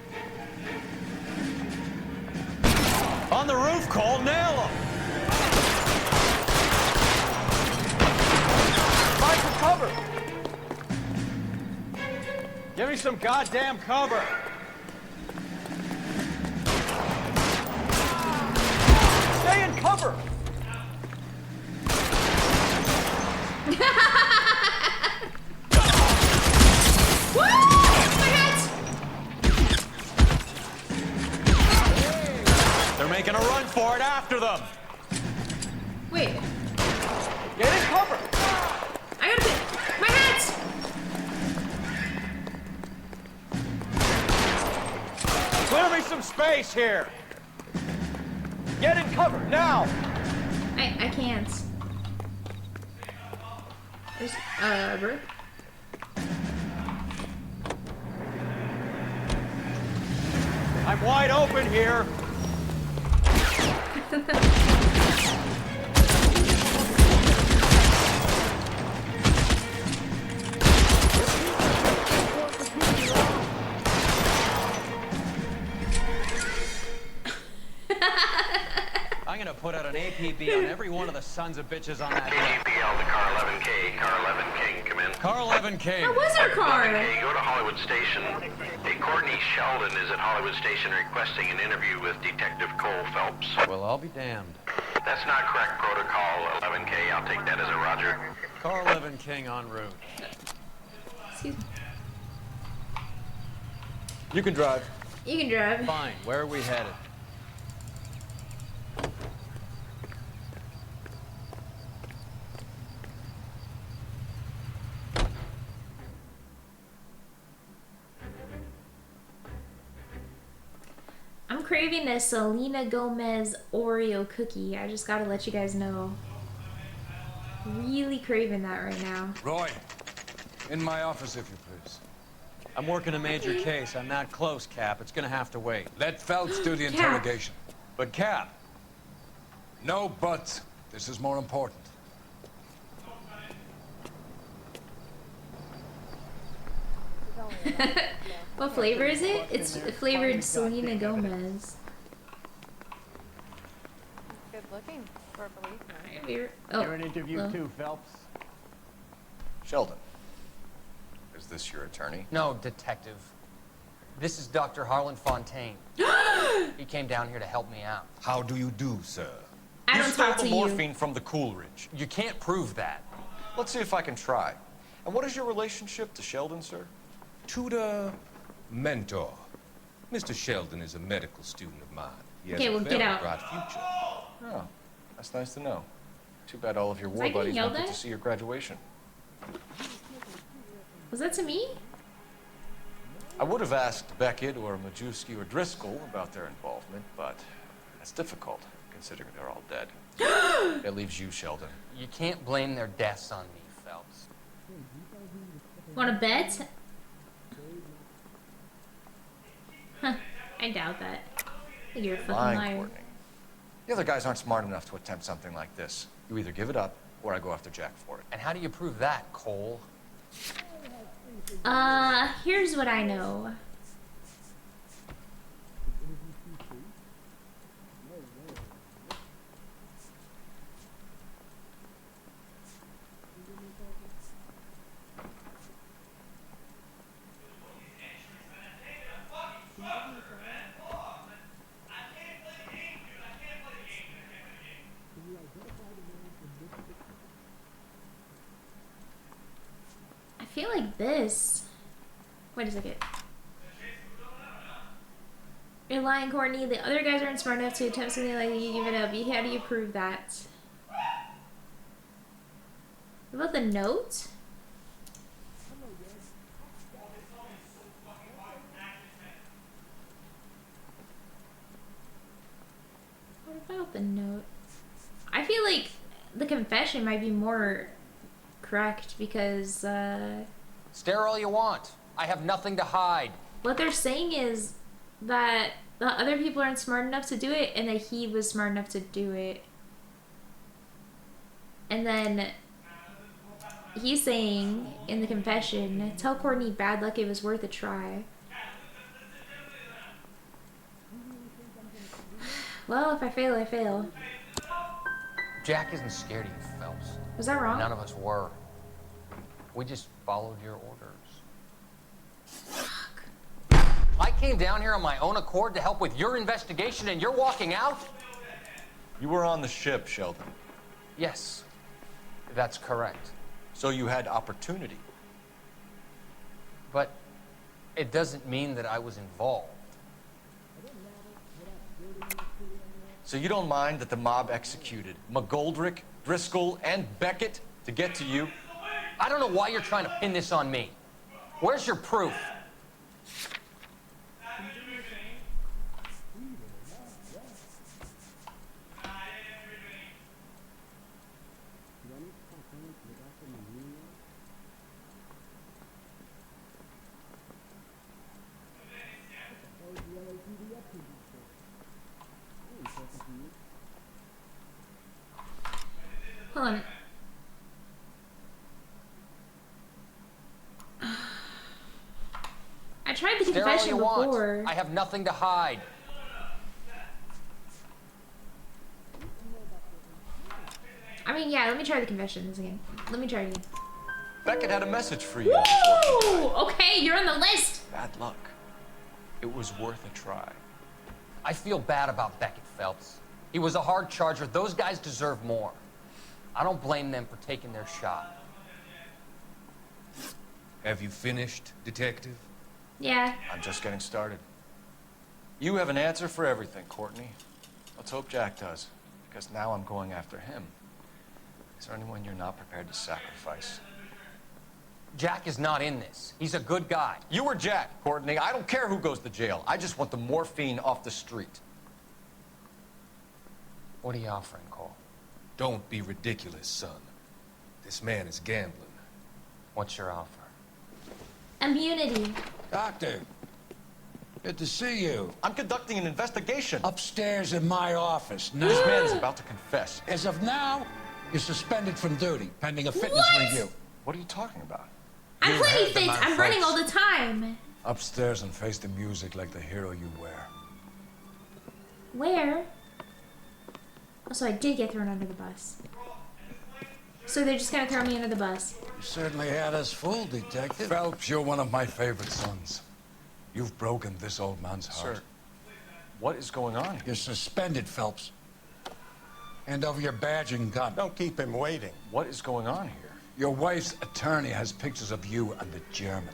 S4: On the roof, Cole, nail him.
S7: Find some cover. Give me some goddamn cover. Stay in cover.
S4: They're making a run for it after them.
S1: Wait.
S4: Get in cover.
S1: I gotta get my hat.
S7: Clear me some space here. Get in cover now.
S1: I can't. There's Bert.
S7: I'm wide open here.
S4: I'm gonna put out an APB on every one of the sons of bitches on that hill.
S21: APL to car 11K. Car 11 King, come in.
S4: Car 11 King.
S1: That was our car.
S21: 11K, go to Hollywood Station. Hey, Courtney Sheldon is at Hollywood Station requesting an interview with Detective Cole Phelps.
S4: Well, I'll be damned.
S21: That's not correct protocol, 11K. I'll take that as a roger.
S4: Car 11 King en route.
S1: Excuse me.
S7: You can drive.
S1: You can drive.
S4: Fine. Where are we headed?
S1: I'm craving a Selena Gomez Oreo cookie. I just gotta let you guys know. Really craving that right now.
S19: Roy, in my office, if you please.
S4: I'm working a major case. I'm not close, Cap. It's gonna have to wait.
S19: Let Phelps do the interrogation.
S4: But Cap.
S19: No buts. This is more important.
S1: What flavor is it? It's flavored Selena Gomez.
S10: Good looking for a policeman.
S16: You're an interview too, Phelps.
S20: Sheldon, is this your attorney?
S22: No, detective. This is Dr. Harlan Fontaine. He came down here to help me out.
S15: How do you do, sir?
S1: I don't talk
S7: the
S1: to you.
S7: morphine from the Coolridge.
S22: You can't prove that.
S20: Let's see if I can try. And what is your relationship to Sheldon, sir?
S23: Tutor, mentor. Mr. Sheldon is a medical student of mine. He has
S1: Okay, well,
S23: a
S1: get
S23: very
S1: out.
S23: bright future.
S20: Oh, that's nice to know. Too bad all of your
S1: Was
S20: war
S1: I getting
S20: buddies
S1: yelled
S20: won't get
S1: at?
S20: to see your graduation.
S1: Was that to me?
S20: I would have asked Beckett or Majewski or Driscoll about their involvement, but that's difficult, considering they're all dead. That leaves you, Sheldon.
S22: You can't blame their deaths on me, Phelps.
S1: Want to bet? Huh, I doubt that. I think you're a fucking
S20: Lying,
S1: liar.
S20: Courtney. The other guys aren't smart enough to attempt something like this. You either give it up, or I go after Jack for it.
S22: And how do you prove that, Cole?
S1: Here's what I know. I feel like this. Wait a second. You're lying, Courtney. The other guys aren't smart enough to attempt something like that. You give it up. How do you prove that? What about the note? What about the note? I feel like the confession might be more correct because
S22: Stare all you want. I have nothing to hide.
S1: what they're saying is that the other people aren't smart enough to do it and that he was smart enough to do it. And then he's saying in the confession, tell Courtney bad luck, it was worth a try. Well, if I fail, I fail.
S22: Jack isn't scared of you, Phelps.
S1: Was that wrong?
S22: None of us were. We just followed your orders. I came down here on my own accord to help with your investigation, and you're walking out?
S20: You were on the ship, Sheldon.
S22: Yes, that's correct.
S7: So you had opportunity.
S22: But it doesn't mean that I was involved.
S7: So you don't mind that the mob executed McGoldrick, Driscoll, and Beckett to get to you?
S22: I don't know why you're trying to pin this on me. Where's your proof?
S1: Hold on. I tried the
S22: Stare all
S1: confession
S22: you want.
S1: before.
S22: I have nothing to hide.
S1: I mean, yeah, let me try the confessions again. Let me try it again.
S7: Beckett had a message for you.
S1: Woo! Okay, you're on the list.
S7: Bad luck. It was worth a try.
S22: I feel bad about Beckett, Phelps. He was a hard charger. Those guys deserve more. I don't blame them for taking their shot.
S23: Have you finished, Detective?
S1: Yeah.
S7: I'm just getting started. You have an answer for everything, Courtney. Let's hope Jack does, because now I'm going after him. Is there anyone you're not prepared to sacrifice?
S22: Jack is not in this. He's a good guy.
S7: You or Jack, Courtney. I don't care who goes to jail. I just want the morphine off the street.
S22: What are you offering, Cole?
S23: Don't be ridiculous, son. This man is gambling.
S22: What's your offer?
S1: Immunity.
S19: Doctor, good to see you.
S7: I'm conducting an investigation.
S19: Upstairs in my office. Now.
S7: This man is about to confess.
S19: As of now, you're suspended from duty, pending a fitness
S1: What?
S19: review.
S7: What are you talking about?
S1: I'm
S19: You
S1: plenty
S19: have the
S1: fit.
S19: man,
S1: I'm running
S19: folks.
S1: all the time.
S9: Upstairs and face the music like the hero you wear.
S1: Where? Also, I did get thrown under the bus. So they're just gonna throw me under the bus.
S19: You certainly had us fooled, Detective.
S9: Phelps, you're one of my favorite sons. You've broken this old man's heart.
S7: Sir, what is going on here?
S19: You're suspended, Phelps. Hand over your badge and gun.
S17: Don't keep him waiting.
S7: What is going on here?
S9: Your wife's attorney has pictures of you and the German.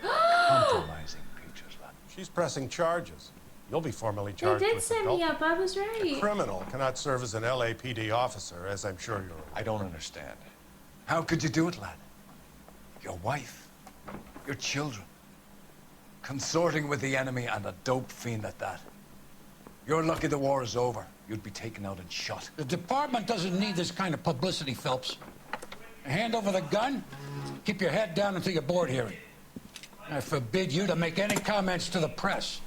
S9: Compromising pictures, lad.
S17: She's pressing charges. You'll be formally
S1: They
S17: charged
S1: did
S17: with
S1: set me
S17: adultery.
S1: up. I was
S17: A
S1: right.
S17: criminal cannot serve as an LAPD officer, as I'm sure you're aware.
S7: I don't understand.
S9: How could you do it, lad? Your wife, your children, consorting with the enemy and a dope fiend at that. You're lucky the war is over. You'd be taken out and shot.
S19: The department doesn't need this kind of publicity, Phelps. Hand over the gun, keep your head down until your board hearing. I forbid you to make any comments to the press.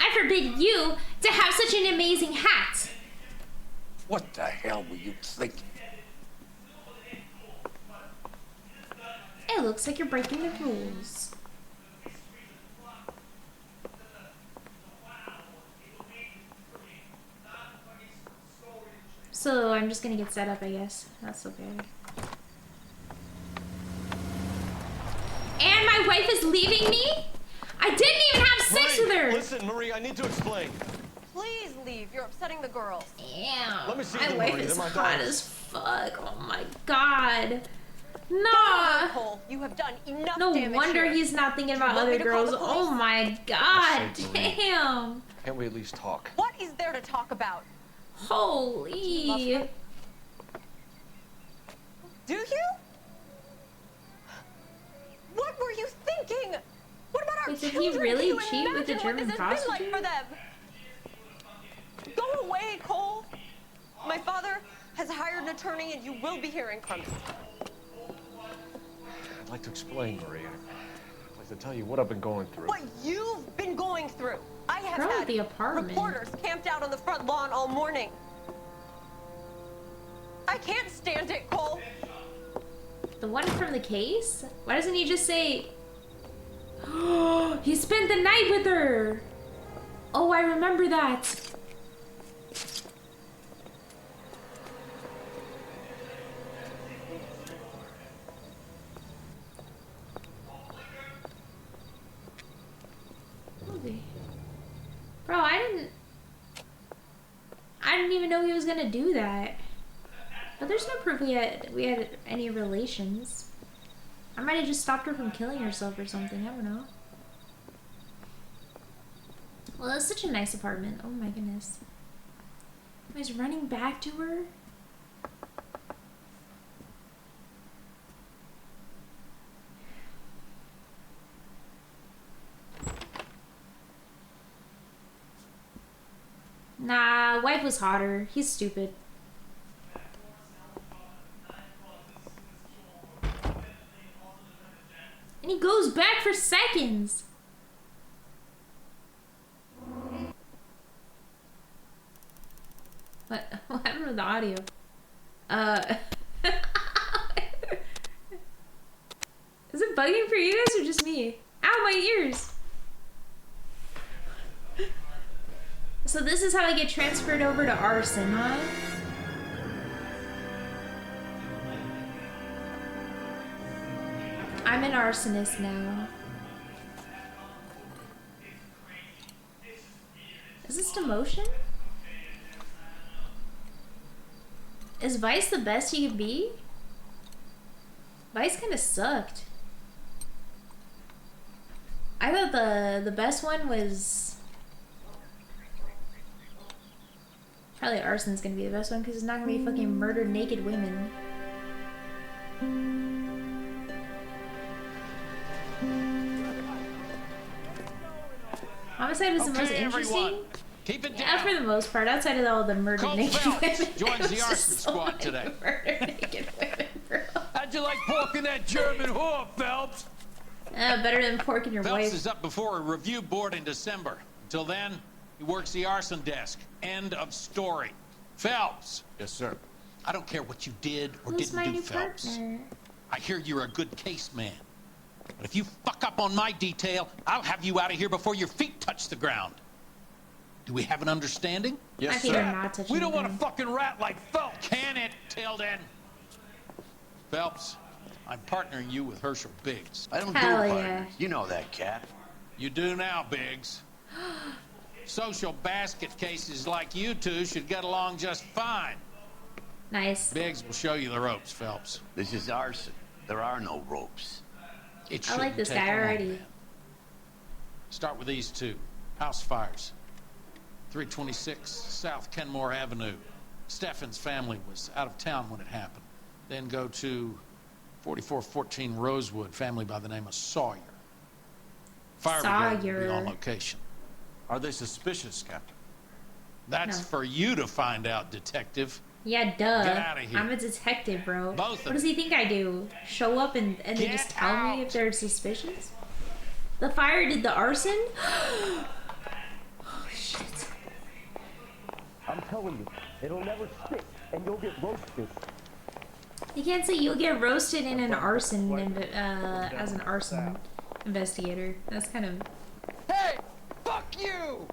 S1: I forbid you to have such an amazing hat.
S19: What the hell were you thinking?
S1: It looks like you're breaking the rules. So I'm just gonna get set up, I guess. That's okay. And my wife is leaving me? I didn't even have sex with her!
S7: Listen, Marie, I need to explain.
S10: Please leave. You're upsetting the girls.
S1: Yeah.
S7: Let me see
S1: my
S7: them,
S1: wife
S7: Marie.
S1: is
S7: They're my
S1: hot
S7: daughters.
S1: as fuck. Oh my god.
S10: Go
S1: Nah.
S10: away, Cole. You have done enough
S1: No
S10: damage
S1: wonder
S10: here.
S1: he's not thinking about
S10: Want me
S1: other
S10: to call
S1: girls.
S10: the police?
S1: Oh my god.
S7: That's so great.
S1: Damn.
S7: Can't we at least talk?
S10: What is there to talk about?
S1: Holy.
S10: Do you? What were you thinking? What about our
S1: Wait, did
S10: children?
S1: he really
S10: Can you
S1: cheat with the
S10: imagine what
S1: German
S10: this has been
S1: prostitute?
S10: like for them? Go away, Cole. My father has hired an attorney, and you will be hearing from him.
S7: I'd like to explain, Marie. I'd like to tell you what I've been going through.
S10: What you've been going through. I have
S1: Probably
S10: had
S1: the apartment.
S10: reporters camped out on the front lawn all morning. I can't stand it, Cole.
S1: The one from the case? Why doesn't he just say... he spent the night with her! Oh, I remember that. Bro, I didn't even know he was gonna do that. But there's no proof we had any relations. I might have just stopped her from killing herself or something. I don't know. Well, that's such a nice apartment. Oh my goodness. He's running back to her. Nah, wife was hotter. He's stupid. And he goes back for seconds. What happened with the audio? Is it bugging for you guys or just me? Ow, my ears! So this is how I get transferred over to arson, huh? I'm an arsonist now. Is this demotion? Is Vice the best he could be? Vice kind of sucked. I thought the best one was... Probably arson's gonna be the best one because it's not gonna be fucking murder naked women. Homicide was the most interesting.
S18: Keep it
S1: Yeah,
S18: down.
S1: for the most part. Outside of all the murder
S18: Cole
S1: naked
S18: Phelps
S1: women.
S18: joins
S1: It
S18: the
S1: was
S18: arson
S1: just so
S18: squad
S1: many
S18: today.
S1: Murder naked women, bro.
S18: How'd you like porking that German whore, Phelps?
S1: Better than porking your
S18: Phelps
S1: wife.
S18: is up before a review board in December. Until then, he works the arson desk. End of story. Phelps.
S20: Yes, sir.
S18: I don't care what you did or
S1: Who's my
S18: didn't do,
S1: new
S18: Phelps.
S1: partner?
S18: I hear you're a good case man. But if you fuck up on my detail, I'll have you out of here before your feet touch the ground. Do we have an understanding?
S1: My feet are not touching
S18: We don't
S1: the
S18: want a
S1: ground.
S18: fucking rat like Phelps. Can it, Tilden? Phelps, I'm partnering you with Herschel Biggs.
S5: I don't
S1: Hell
S5: do
S1: yeah.
S5: partners. You know that, Cat.
S18: You do now, Biggs. Social basket cases like you two should get along just fine.
S1: Nice.
S18: Biggs will show you the ropes, Phelps.
S5: This is arson. There are no ropes.
S18: It
S1: I like
S18: shouldn't
S1: this
S18: take
S1: guy
S18: long,
S1: already.
S18: man. Start with these two. House fires. 326 South Kenmore Avenue. Steffen's family was out of town when it happened. Then go to 4414 Rosewood, family by the name of Sawyer. Fire brigade will be
S1: Sawyer.
S18: on location.
S20: Are they suspicious, Captain?
S18: That's
S1: No.
S18: for you to find out, detective.
S1: Yeah, duh.
S18: Get outta here.
S1: I'm a detective, bro.
S18: Both of
S1: What does he think I do? Show up and they
S18: Get
S1: just tell me
S18: out.
S1: if they're suspicious? The fire did the arson? Oh, shit.
S11: I'm telling you, it'll never stick, and you'll get roasted.
S1: You can't say you'll get roasted in an arson, as an arson investigator. That's kind of...
S13: Hey! Fuck you!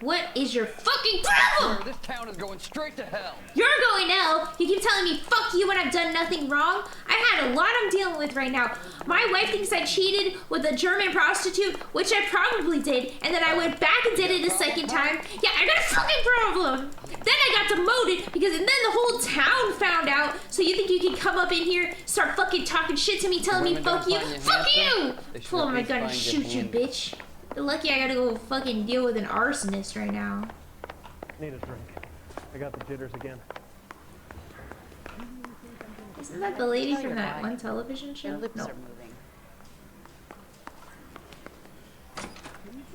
S1: What is your fucking problem?
S13: This town is going straight to hell.
S1: You're going to hell. You keep telling me fuck you when I've done nothing wrong. I had a lot I'm dealing with right now. My wife thinks I cheated with a German prostitute, which I probably did, and then I went back and did it a second time. Yeah, I got a fucking problem. Then I got demoted because, and then the whole town found out. So you think you can come up in here, start fucking talking shit to me, telling me fuck you? Fuck you! Pull out my gun and shoot you, bitch. You're lucky I gotta go fucking deal with an arsonist right now.
S11: Need a drink. I got the jitters again.
S1: Isn't that the lady from that one television show? No.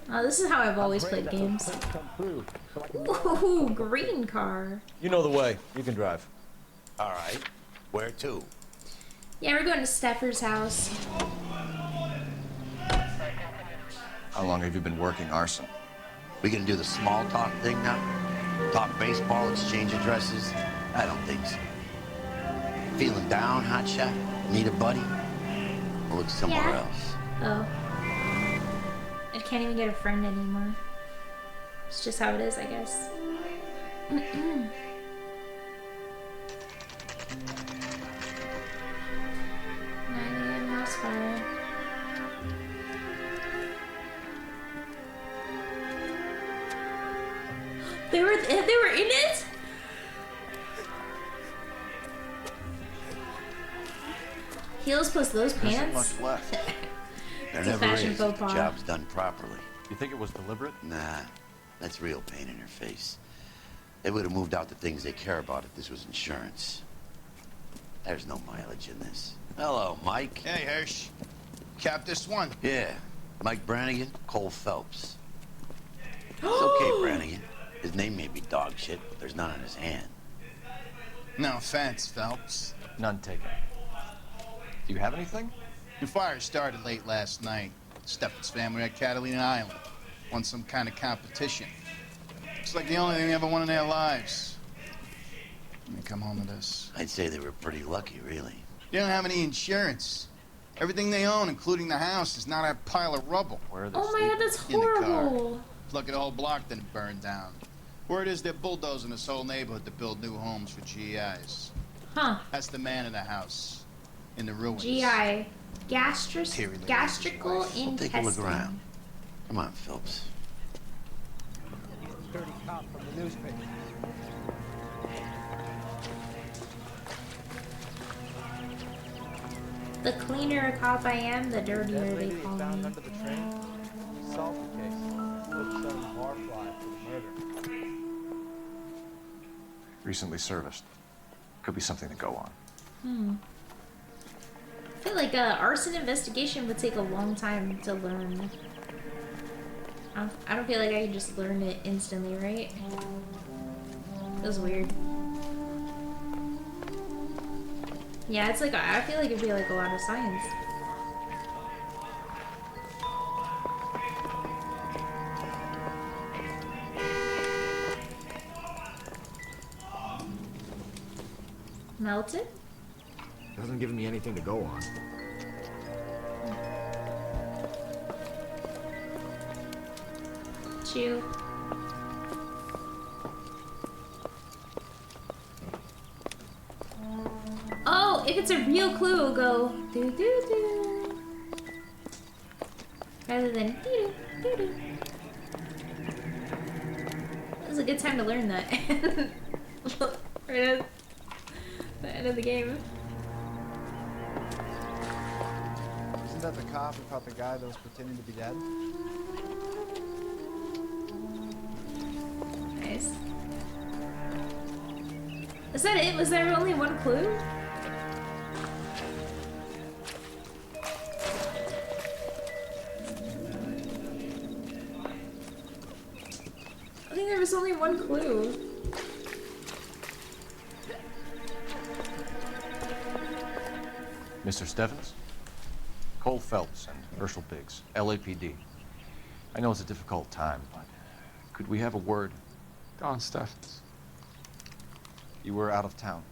S1: Oh, this is how I've always played games. Ooh, green car.
S20: You know the way. You can drive.
S5: All right. Where to?
S1: Yeah, we're going to Steffer's house.
S7: How long have you been working arson?
S5: We gonna do the small talk thing now? Talk baseball, exchange addresses? I don't think so. Feeling down, hotshot? Need a buddy? We'll look somewhere
S1: Yeah.
S5: else.
S1: Oh. I can't even get a friend anymore. It's just how it is, I guess. 9 a.m. house fire. They were in it? Heels plus those
S7: There isn't
S1: pants.
S7: much left.
S5: There
S1: It's a
S5: never
S1: fashion
S5: is.
S1: faux
S5: The
S1: pas.
S5: job's done properly.
S7: You think it was deliberate?
S5: Nah, that's real pain in her face. They would have moved out the things they care about if this was insurance. There's no mileage in this. Hello, Mike.
S3: Hey, Hirsch. Cap this one.
S5: Yeah, Mike Brannigan, Cole Phelps. It's okay, Brannigan. His name may be dog shit, but there's none on his hand.
S3: No offense, Phelps.
S7: None taken. Do you have anything?
S3: The fire started late last night. Steffen's family at Catalina Island. Won some kind of competition. It's like the only thing they ever won in their lives. Let me come home with this.
S5: I'd say they were pretty lucky, really.
S3: They don't have any insurance. Everything they own, including the house, is not a pile of rubble.
S7: Where are they
S1: Oh my god, that's
S3: In the car.
S1: horrible.
S3: Look at the whole block didn't burn down. Word is they're bulldozing this whole neighborhood to build new homes for GIs.
S1: Huh.
S3: That's the man in the house. In the ruins.
S1: GI. Gastrical
S3: We'll
S5: take a look
S1: intestine.
S5: around. Come on, Phelps.
S2: Dirty cop from the newspaper.
S1: The cleaner a cop I am, the dirtier
S2: That
S1: they
S2: lady
S1: call
S2: found
S1: me.
S2: under the train. Solved the case. Took some barfly for the murder.
S7: Recently serviced. Could be something to go on.
S1: I feel like a arson investigation would take a long time to learn. I don't feel like I could just learn it instantly, right? Feels weird. Yeah, it's like, I feel like it'd be like a lot of science. Melted?
S2: Hasn't given me anything to go on.
S1: Chew. Oh, if it's a real clue, it'll go doo doo doo. Rather than doo doo doo doo. This is a good time to learn that. Right at the end of the game.
S2: Isn't that the cop who caught the guy that was pretending to be dead?
S1: Nice. Is that it? Was there only one clue? I think there was only one clue.
S7: Mr. Stevens? Cole Phelps and Herschel Biggs, LAPD. I know it's a difficult time, but could we have a word?
S12: Don Steffens.
S7: You were out of town.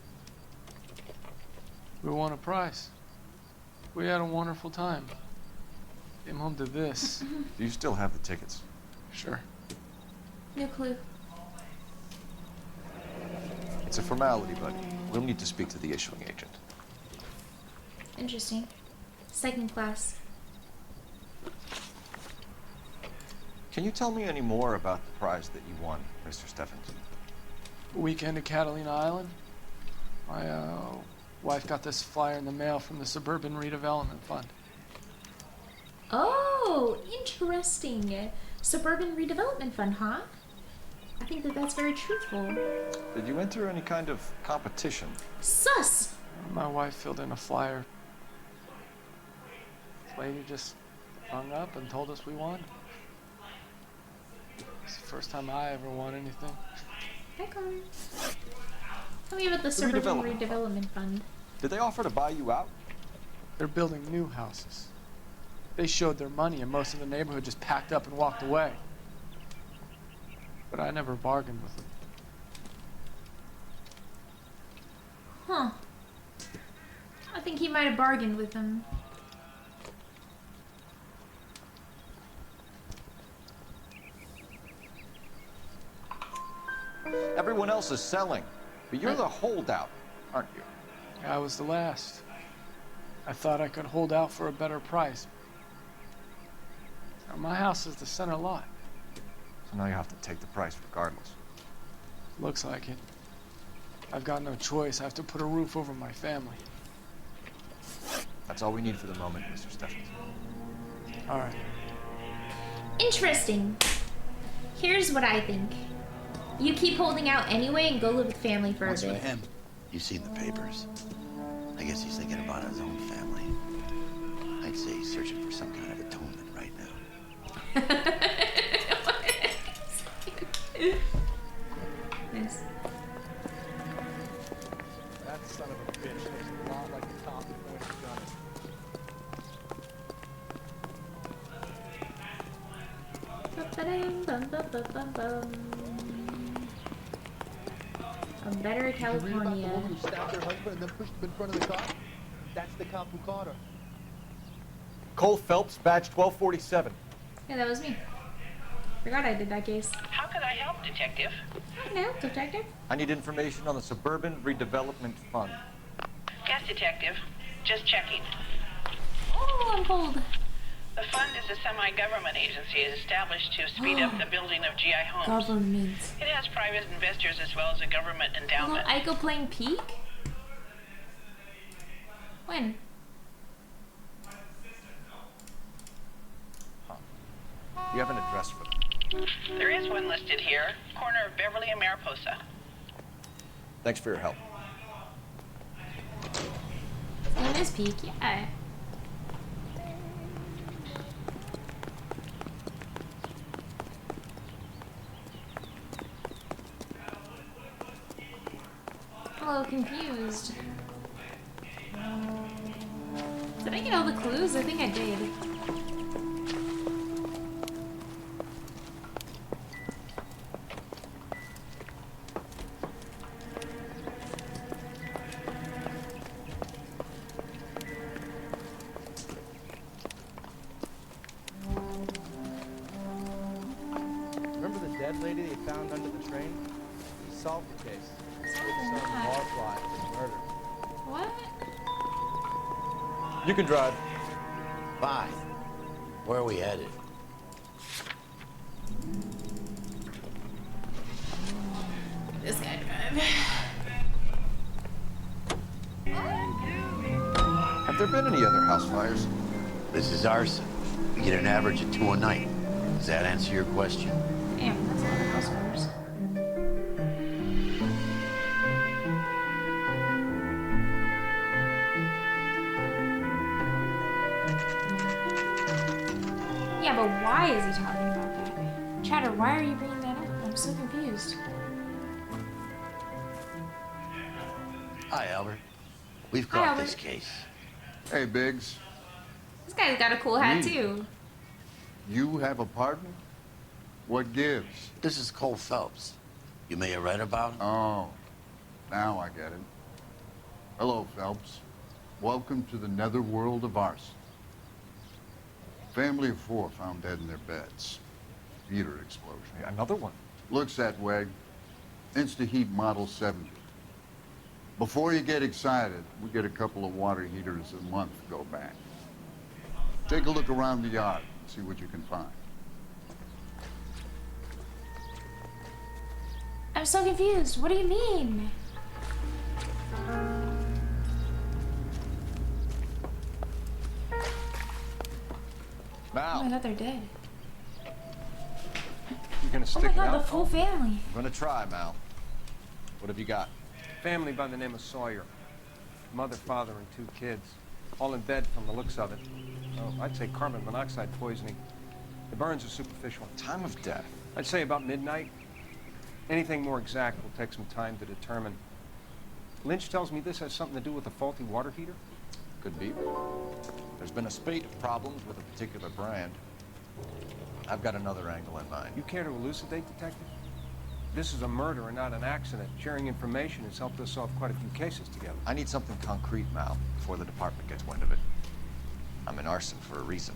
S12: We won a prize. We had a wonderful time. Came home to this.
S7: Do you still have the tickets?
S12: Sure.
S1: No clue.
S7: It's a formality, but we'll need to speak to the issuing agent.
S1: Interesting. Second class.
S7: Can you tell me any more about the prize that you won, Mr. Steffens?
S12: Weekend at Catalina Island. My wife got this flyer in the mail from the Suburban Redevelopment Fund.
S1: Oh, interesting. Suburban Redevelopment Fund, huh? I think that that's very truthful.
S7: Did you enter any kind of competition?
S1: Sus!
S12: My wife filled in a flyer. This lady just hung up and told us we won. It's the first time I ever won anything.
S1: Hi, Connor. Tell me about the Suburban Redevelopment Fund.
S7: Did they offer to buy you out?
S12: They're building new houses. They showed their money and most of the neighborhood just packed up and walked away. But I never bargained with them.
S1: Huh. I think he might have bargained with them.
S7: Everyone else is selling, but you're the holdout, aren't you?
S12: I was the last. I thought I could hold out for a better price. Now, my house is the center lot.
S7: So now you have to take the price regardless.
S12: Looks like it. I've got no choice. I have to put a roof over my family.
S7: That's all we need for the moment, Mr. Steffens.
S12: All right.
S1: Interesting. Here's what I think. You keep holding out anyway and go live with family for a bit.
S5: For him. You've seen the papers. I guess he's thinking about his own family. I'd say he's searching for some kind of atonement right now.
S1: Nice.
S2: That son of a bitch looks a lot like the cop that pointed the gun.
S1: A better California.
S2: The woman who stabbed her husband and then pushed him in front of the car? That's the cop who caught her.
S7: Cole Phelps, badge 1247.
S1: Yeah, that was me. Forgot I did that case.
S6: How can I help, Detective?
S1: I can help, Detective.
S7: I need information on the Suburban Redevelopment Fund.
S6: Yes, Detective. Just checking.
S1: Oh, I'm cold.
S6: The fund is a semi-government agency established to speed up the building of GI homes.
S1: Government.
S6: It has private investors as well as a government endowment.
S1: Aiko playing Peak? When?
S7: You have an address for them.
S6: There is one listed here, corner of Beverly and Mariposa.
S7: Thanks for your help.
S1: His name is Peak, yeah. I'm a little confused. Did I get all the clues? I think I did.
S2: Remember the dead lady they found under the train? We solved the case. Some barfly was murdered.
S1: What?
S7: You can drive.
S5: Bye. Where are we headed?
S1: This guy drive.
S7: Have there been any other house fires?
S5: This is arson. We get an average of 2 a night. Does that answer your question?
S1: Damn, that's a lot of house fires. Yeah, but why is he talking about that? Chatter, why are you bringing that up? I'm so confused.
S5: Hi, Albert. We've
S1: Hi,
S5: caught
S1: Albert.
S5: this case.
S8: Hey, Biggs.
S1: This guy's got a cool hat,
S8: Me.
S1: too.
S8: You have a partner? What gives?
S5: This is Cole Phelps. You may have read about him.
S8: Oh, now I get it. Hello, Phelps. Welcome to the netherworld of arson. Family of 4 found dead in their beds. Heater explosion.
S7: Another one.
S8: Looks that way. Insta-heat Model 70. Before you get excited, we get a couple of water heaters a month to go back. Take a look around the yard and see what you can find.
S1: I'm so confused. What do you mean?
S7: Mal.
S1: Oh my god, they're dead.
S7: You gonna
S1: Oh
S7: stick
S1: my
S7: it
S1: god,
S7: out?
S1: the full family.
S7: I'm gonna try, Mal. What have you got?
S14: Family by the name of Sawyer. Mother, father, and 2 kids. All in bed from the looks of it. Oh, I'd say carbon monoxide poisoning. The burns are superficial.
S7: Time of death?
S14: I'd say about midnight. Anything more exact will take some time to determine. Lynch tells me this has something to do with a faulty water heater.
S7: Could be. There's been a spate of problems with a particular brand. I've got another angle in mind.
S14: You care to elucidate, Detective? This is a murder and not an accident. Sharing information has helped us solve quite a few cases together.
S7: I need something concrete, Mal, before the department gets wind of it. I'm in arson for a reason.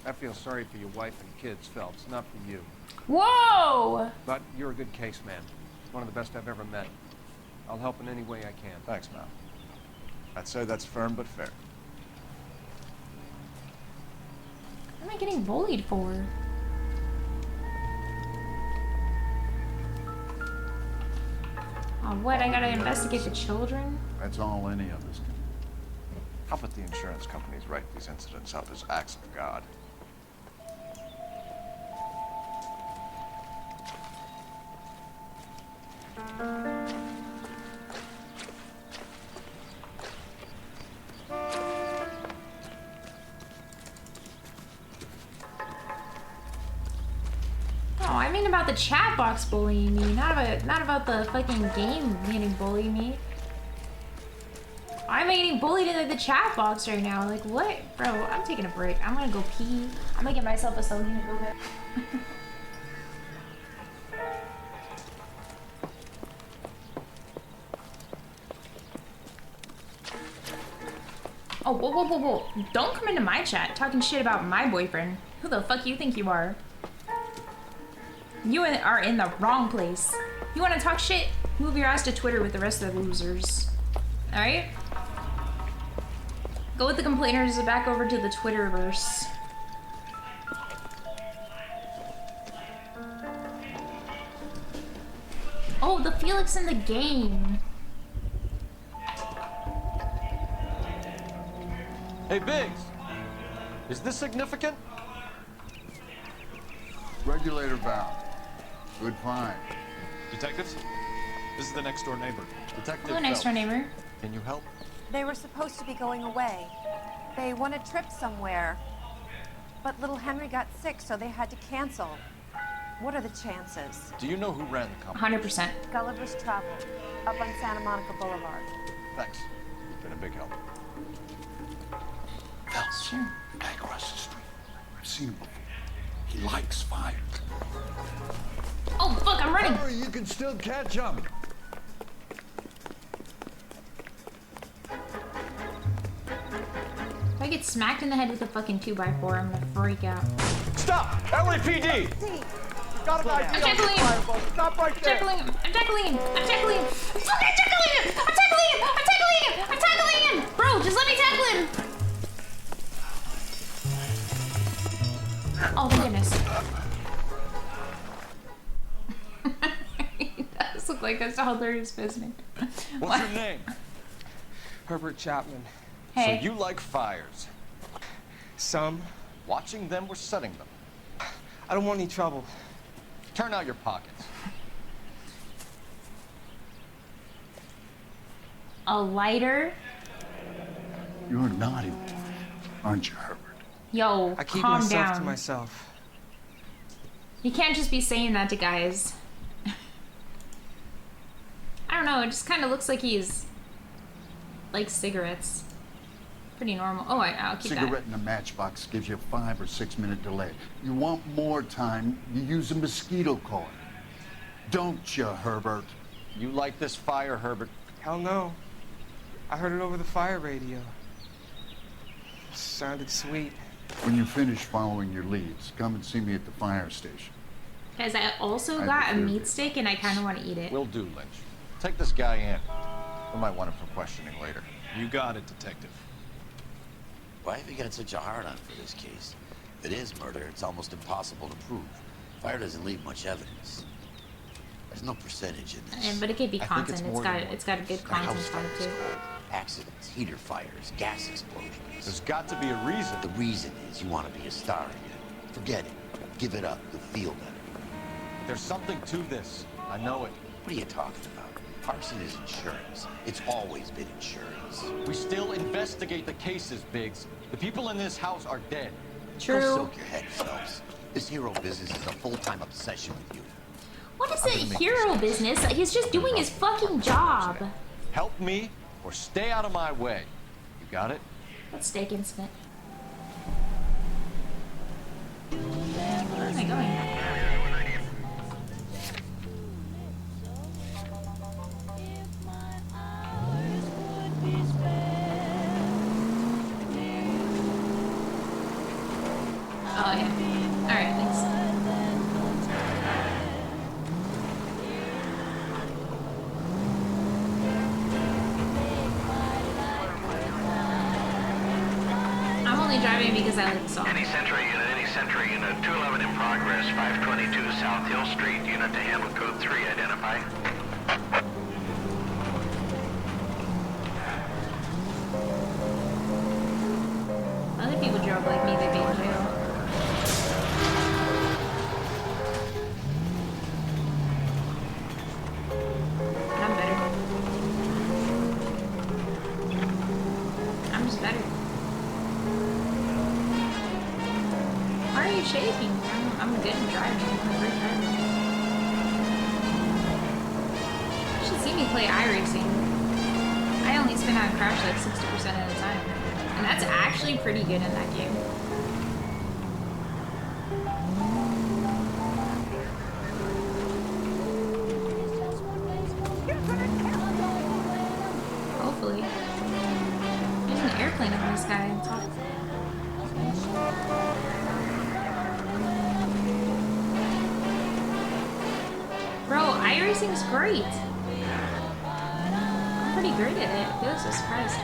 S14: I feel sorry for your wife and kids, Phelps, not for you.
S1: Whoa!
S14: But you're a good case man. One of the best I've ever met. I'll help in any way I can.
S7: Thanks, Mal. I'd say that's firm but fair.
S1: What am I getting bullied for? Oh, what? I gotta investigate the children?
S8: That's all any of us can
S7: How about the insurance companies write these incidents up as acts of God?
S1: Oh, I mean about the chat box bullying me, not about the fucking game getting bullying me. I'm getting bullied in the chat box right now. Like what, bro? I'm taking a break. I'm gonna go pee. I'm gonna get myself a Selena Gomez. Oh, whoa, whoa, whoa, whoa. Don't come into my chat talking shit about my boyfriend. Who the fuck you think you are? You are in the wrong place. You wanna talk shit? Move your ass to Twitter with the rest of the losers. Alright? Go with the complainers back over to the Twitterverse. Oh, the Felix in the game.
S7: Hey, Biggs! Is this significant?
S8: Regulator valve. Good find.
S7: Detectives? This is the next door neighbor. Detective
S1: Hello, next door neighbor.
S7: Can you help?
S4: They were supposed to be going away. They won a trip somewhere. But little Henry got sick, so they had to cancel. What are the chances?
S7: Do you know who ran the company?
S1: 100%.
S4: Gulliver's Travel, up on Santa Monica Boulevard.
S7: Thanks. You've been a big help.
S8: Phelps.
S1: Sure.
S8: Guy across the street. I've seen him before. He likes fire.
S1: Oh, fuck, I'm running.
S8: Hurry, you can still catch him.
S1: If I get smacked in the head with a fucking 2x4, I'm gonna freak out.
S7: Stop! LAPD! Got an idea.
S1: I'm tackling him!
S7: Stop right there!
S1: I'm tackling him! I'm tackling him! I'm tackling him! Fuck, I'm tackling him! I'm tackling him! I'm tackling him! I'm tackling him! Bro, just let me tackle him! Oh, thank goodness. He does look like a toddler's business.
S7: What's your name?
S12: Herbert Chapman.
S1: Hey.
S7: So you like fires?
S12: Some.
S7: Watching them or setting them?
S12: I don't want any trouble.
S7: Turn out your pockets.
S1: A lighter?
S8: You're a naughty boy, aren't you, Herbert?
S1: Yo,
S12: I keep
S1: calm
S12: myself
S1: down.
S12: to myself.
S1: You can't just be saying that to guys. I don't know, it just kind of looks like he's like cigarettes. Pretty normal. Oh, I'll keep
S8: Cigarette in a matchbox gives you a 5 or 6 minute delay. You want more time, you use a mosquito coil. Don't you, Herbert?
S7: You like this fire, Herbert?
S12: Hell no. I heard it over the fire radio. Sounded sweet.
S8: When you finish following your leads, come and see me at the fire station.
S1: Guys, I also got a meat steak and I kind of want to eat it.
S7: Will do, Lynch. Take this guy in. We might want him for questioning later.
S15: You got it, Detective.
S5: Why have you got such a hard-on for this case? If it is murder, it's almost impossible to prove. Fire doesn't leave much evidence. There's no percentage in this.
S1: But it could be content. It's got a good content
S5: House
S1: on it
S5: fires,
S1: too.
S5: accidents, heater fires, gas explosions.
S7: There's got to be a reason.
S5: The reason is you want to be a star again. Forget it. Give it up. You'll feel better.
S7: There's something to this. I know it.
S5: What are you talking about? Arson is insurance. It's always been insurance.
S7: We still investigate the cases, Biggs. The people in this house are dead.
S1: True.
S5: Go soak your head, Phelps. This hero business is a full-time obsession with you.
S1: What is a hero business? He's just doing his fucking job.
S7: Help me or stay out of my way. You got it?
S1: What steak incident? Where am I going? Oh yeah. Alright, thanks. I'm only driving because I like the song.
S16: Any Century unit, 211 in progress, 522 South Hill Street, unit to handle code 3, identify.
S1: shaking. I'm good at driving. I'm a great driver. You should see me play iRacing. I only spin out crash like 60% of the time. And that's actually pretty good in that game. Hopefully. There's an airplane over this guy on top. Bro, iRacing's great. I'm pretty great at it. I feel so surprised.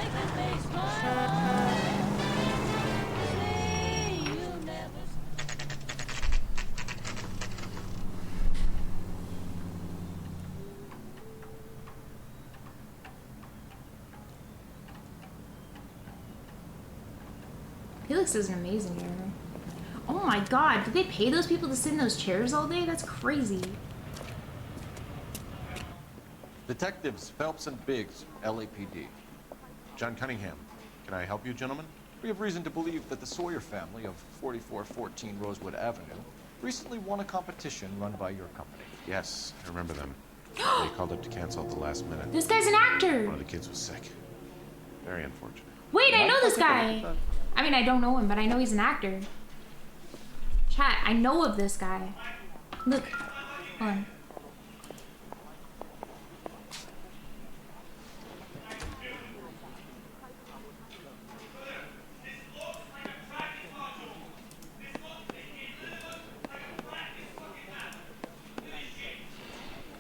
S1: Felix is an amazing driver. Oh my god, did they pay those people to sit in those chairs all day? That's crazy.
S20: Detectives Phelps and Biggs, LAPD. John Cunningham. Can I help you, gentlemen? We have reason to believe that the Sawyer family of 4414 Rosewood Avenue recently won a competition run by your company.
S15: Yes, I remember them. They called up to cancel at the last minute.
S1: This guy's an actor!
S15: One of the kids was sick. Very unfortunate.
S1: Wait, I know this guy! I mean, I don't know him, but I know he's an actor. Chat, I know of this guy. Look. Hold on.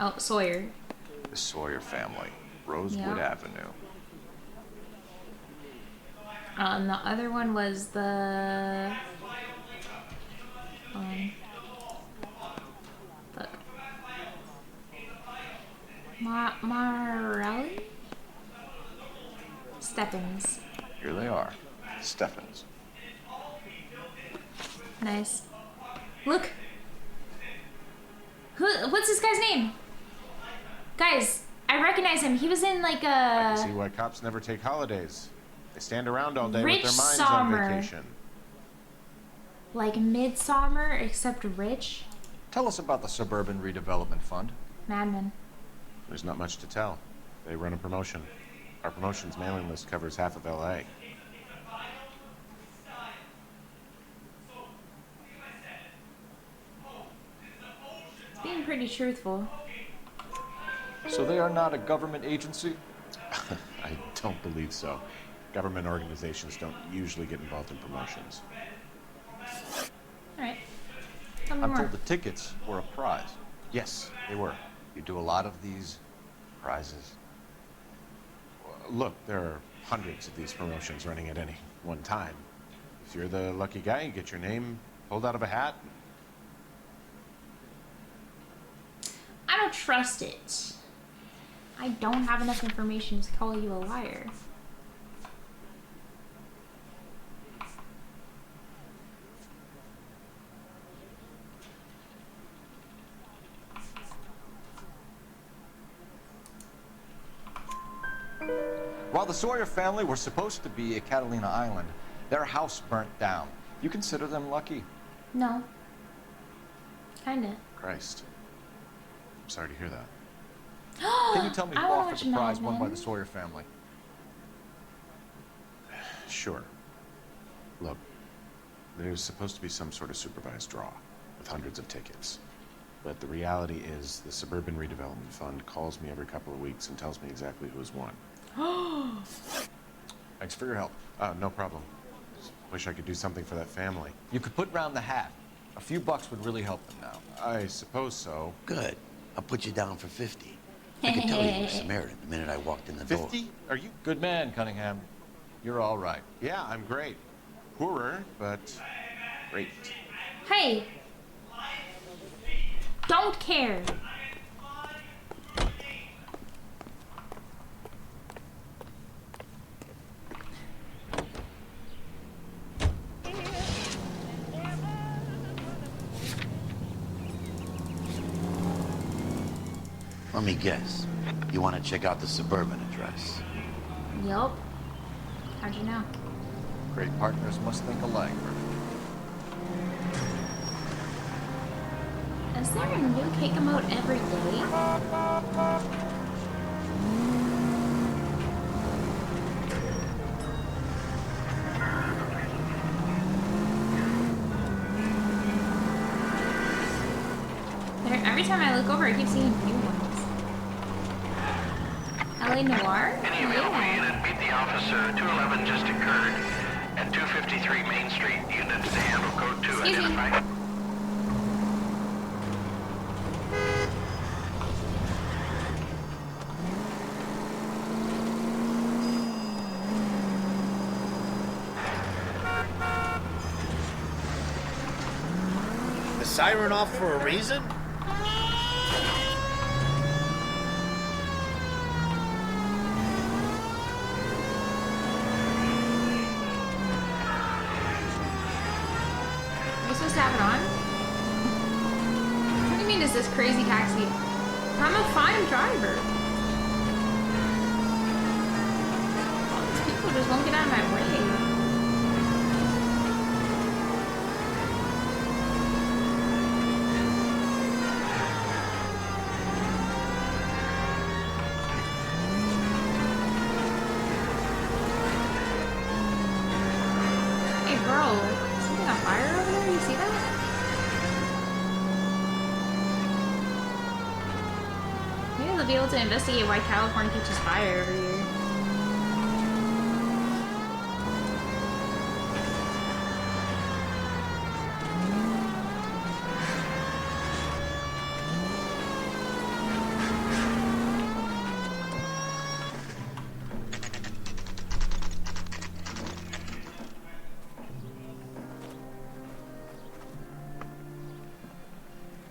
S1: Oh, Sawyer.
S20: The Sawyer family, Rosewood
S1: Yeah.
S20: Avenue.
S1: The other one was the... Look. Marelli? Stephens.
S20: Here they are. Stephens.
S1: Nice. Look. What's this guy's name? Guys, I recognize him. He was in like
S15: I
S1: a...
S15: can see why cops never take holidays. They stand around all day
S1: Rich
S15: with their minds
S1: Sommer.
S15: on vacation.
S1: Like Midsummer, except rich.
S20: Tell us about the Suburban Redevelopment Fund.
S1: Madman.
S15: There's not much to tell. They run a promotion. Our promotion's mailing list covers half of LA.
S1: Being pretty truthful.
S20: So they are not a government agency?
S15: I don't believe so. Government organizations don't usually get involved in promotions.
S1: Alright. Tell me
S20: I'm
S1: more.
S20: told the tickets were a prize.
S15: Yes, they were.
S20: You do a lot of these prizes.
S15: Look, there are hundreds of these promotions running at any one time. If you're the lucky guy, you get your name pulled out of a hat.
S1: I don't trust it. I don't have enough information to call you a liar.
S20: While the Sawyer family were supposed to be at Catalina Island, their house burnt down. You consider them lucky?
S1: No. Kinda.
S15: Christ. I'm sorry to hear that.
S20: Can you tell me who
S1: I wanna
S20: offered
S1: watch
S20: the prize
S1: Mad
S20: won by
S1: Men.
S20: the Sawyer family?
S15: Sure. Look, there's supposed to be some sort of supervised draw with hundreds of tickets. But the reality is the Suburban Redevelopment Fund calls me every couple of weeks and tells me exactly who's won.
S20: Thanks for your help.
S15: No problem. Just wish I could do something for that family.
S20: You could put round the hat. A few bucks would really help them now.
S15: I suppose so.
S5: Good. I'll put you down for 50. I could tell you were Samaritan the minute I walked in the door.
S15: 50? Are you?
S20: Good man, Cunningham. You're all right.
S15: Yeah, I'm great. Poorer, but great.
S1: Hey! Don't care.
S5: Let me guess. You want to check out the Suburban address?
S1: Yup. How'd you know?
S20: Great partners must think alike.
S1: Is there a new kick emote every day? Every time I look over, I keep seeing new ones. LA Noire?
S16: Any available unit, meet the officer. 211 just occurred at 253 Main Street. Unit to handle code 2 identified.
S21: The siren off for a reason?
S1: Have it on? What do you mean is this crazy taxi? I'm a fine driver. These people just won't get out of my way. Hey bro, is something on fire over there? You see that? Maybe they'll be able to investigate why California catches fire every year.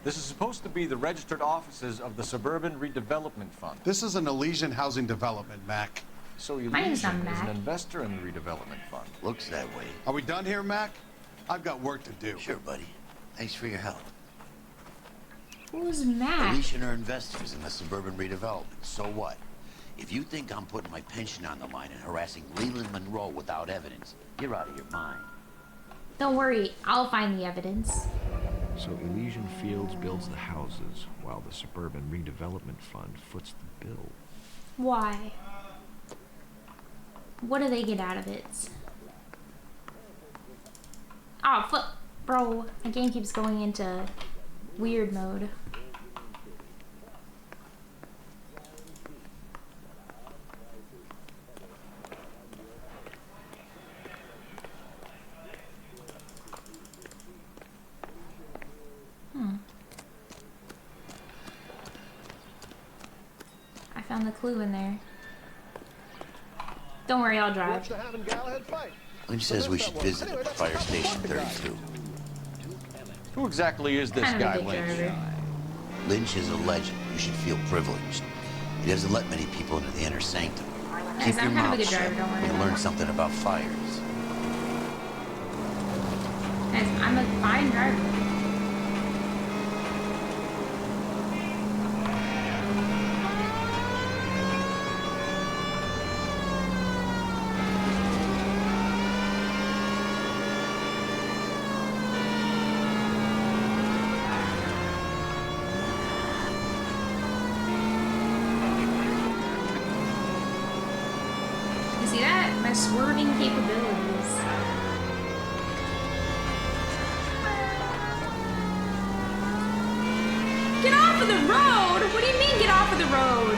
S20: This is supposed to be the registered offices of the Suburban Redevelopment Fund.
S15: This is an Elysian housing development, Mac.
S20: So
S1: My name's not
S20: Elysian is an
S1: Mac.
S20: investor in the redevelopment fund.
S5: Looks that way.
S8: Are we done here, Mac? I've got work to do.
S5: Sure, buddy. Thanks for your help.
S1: Who's Mac?
S5: Elysian are investors in the suburban redevelopment. So what? If you think I'm putting my pension on the line and harassing Leland Monroe without evidence, you're out of your mind.
S1: Don't worry, I'll find the evidence.
S22: So Elysian Fields builds the houses, while the Suburban Redevelopment Fund foots the bill.
S1: Why? What do they get out of it? Oh, bro, my game keeps going into weird mode. I found the clue in there. Don't worry, I'll drive.
S5: Lynch says we should visit at Fire Station 32.
S20: Who exactly is this
S1: Kind of a
S20: guy,
S1: good
S20: Lynch?
S1: driver.
S5: Lynch is a legend. You should feel privileged. He doesn't let many people into the inner sanctum.
S1: Guys,
S5: Keep your
S1: I'm kind of a
S5: mouth
S1: good
S5: shut.
S1: driver, don't worry
S5: You'll
S1: about
S5: learn
S1: it.
S5: something about fires.
S1: Guys, I'm a fine driver. You see that? My swerving capabilities. Get off of the road! What do you mean get off of the road?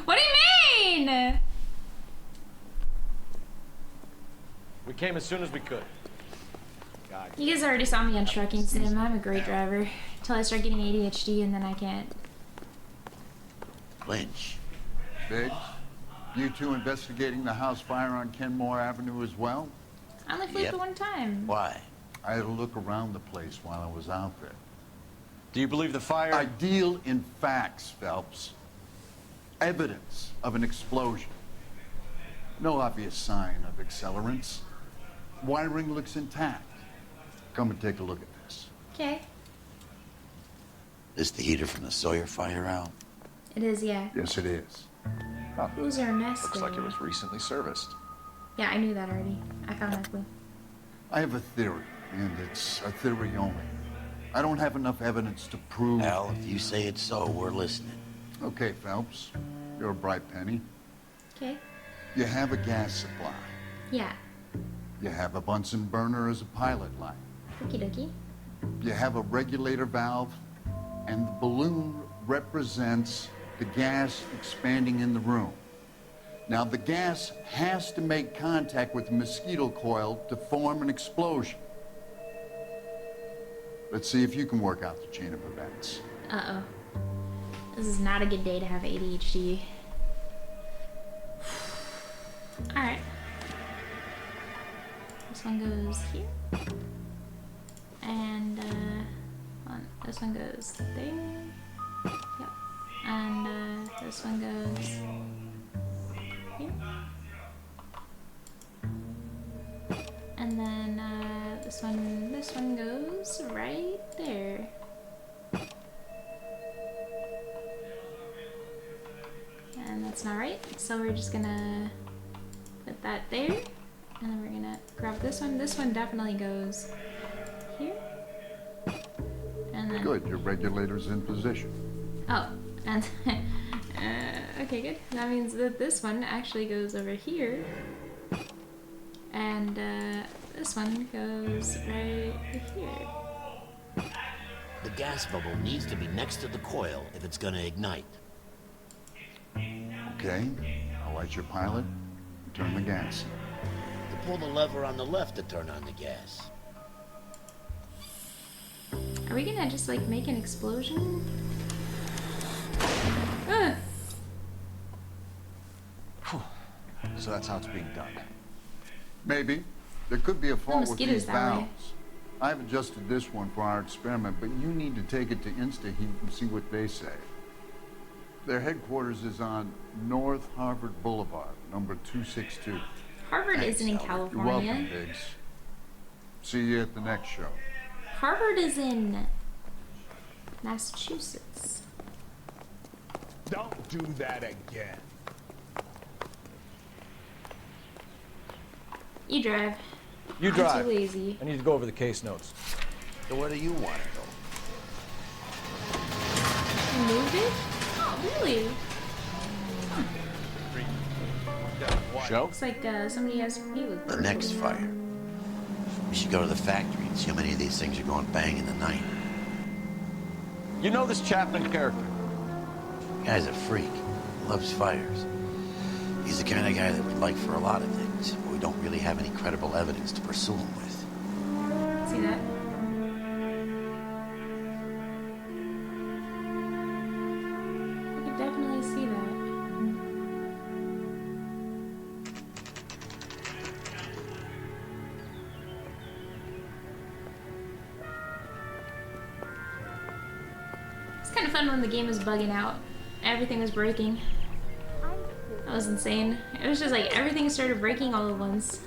S1: What do you mean?
S20: We came as soon as we could. God.
S1: You guys already saw me on trucking sim. I'm a great driver. Until I start getting ADHD and then I can't.
S5: Lynch.
S8: Biggs, you two investigating the house fire on Kenmore Avenue as well?
S1: I only flew it the one time.
S5: Why?
S8: I had a look around the place while I was out there.
S20: Do you believe the fire?
S8: I deal in facts, Phelps. Evidence of an explosion. No obvious sign of accelerants. Wiring looks intact. Come and take a look at this.
S1: Okay.
S5: This the heater from the Sawyer fire out?
S1: It is, yeah.
S8: Yes, it is.
S1: Who's our nest?
S20: Looks like it was recently serviced.
S1: Yeah, I knew that already. I found that clue.
S8: I have a theory, and it's a theory only. I don't have enough evidence to prove...
S5: Al, if you say it's so, we're listening.
S8: Okay, Phelps. You're a bright penny.
S1: Okay.
S8: You have a gas supply.
S1: Yeah.
S8: You have a Bunsen burner as a pilot light.
S1: Okie dokie.
S8: You have a regulator valve, and the balloon represents the gas expanding in the room. Now, the gas has to make contact with the mosquito coil to form an explosion. Let's see if you can work out the chain of events.
S1: Uh-oh. This is not a good day to have ADHD. Alright. This one goes here. And, this one goes there. Yep. And, this one goes here. And then, this one goes right there. And that's not right, so we're just gonna put that there. And then we're gonna grab this one. This one definitely goes here. And then...
S8: Good, your regulator's in position.
S1: Oh, and... okay, good. That means that this one actually goes over here. And, this one goes right here.
S5: The gas bubble needs to be next to the coil if it's gonna ignite.
S8: Okay, I'll light your pilot and turn the gas.
S5: You pull the lever on the left to turn on the gas.
S1: Are we gonna just like make an explosion? Ah!
S20: So that's how it's being done.
S8: Maybe. There could be a fault with these
S1: that way.
S8: valves. I've adjusted this one for our experiment, but you need to take it to InstaHeat and see what they say. Their headquarters is on North Harvard Boulevard, number 262.
S1: Harvard isn't in California.
S8: You're welcome, Biggs. See you at the next show.
S1: Harvard is in Massachusetts.
S11: Don't do that again.
S1: You drive.
S7: You
S1: I'm
S7: drive.
S1: too lazy.
S7: I need to go over the case notes.
S5: So where do you want to go?
S1: Moved it? Oh, really?
S20: Show?
S1: Looks like somebody has with
S5: The next fire. We should go to the factory and see how many of these things are going bang in the night.
S20: You know this Chapman character?
S5: The guy's a freak. Loves fires. He's the kind of guy that we'd like for a lot of things, but we don't really have any credible evidence to pursue him with.
S1: See that? I could definitely see that. It's kind of fun when the game was bugging out. Everything was breaking. That was insane. It was just like everything started breaking all at once.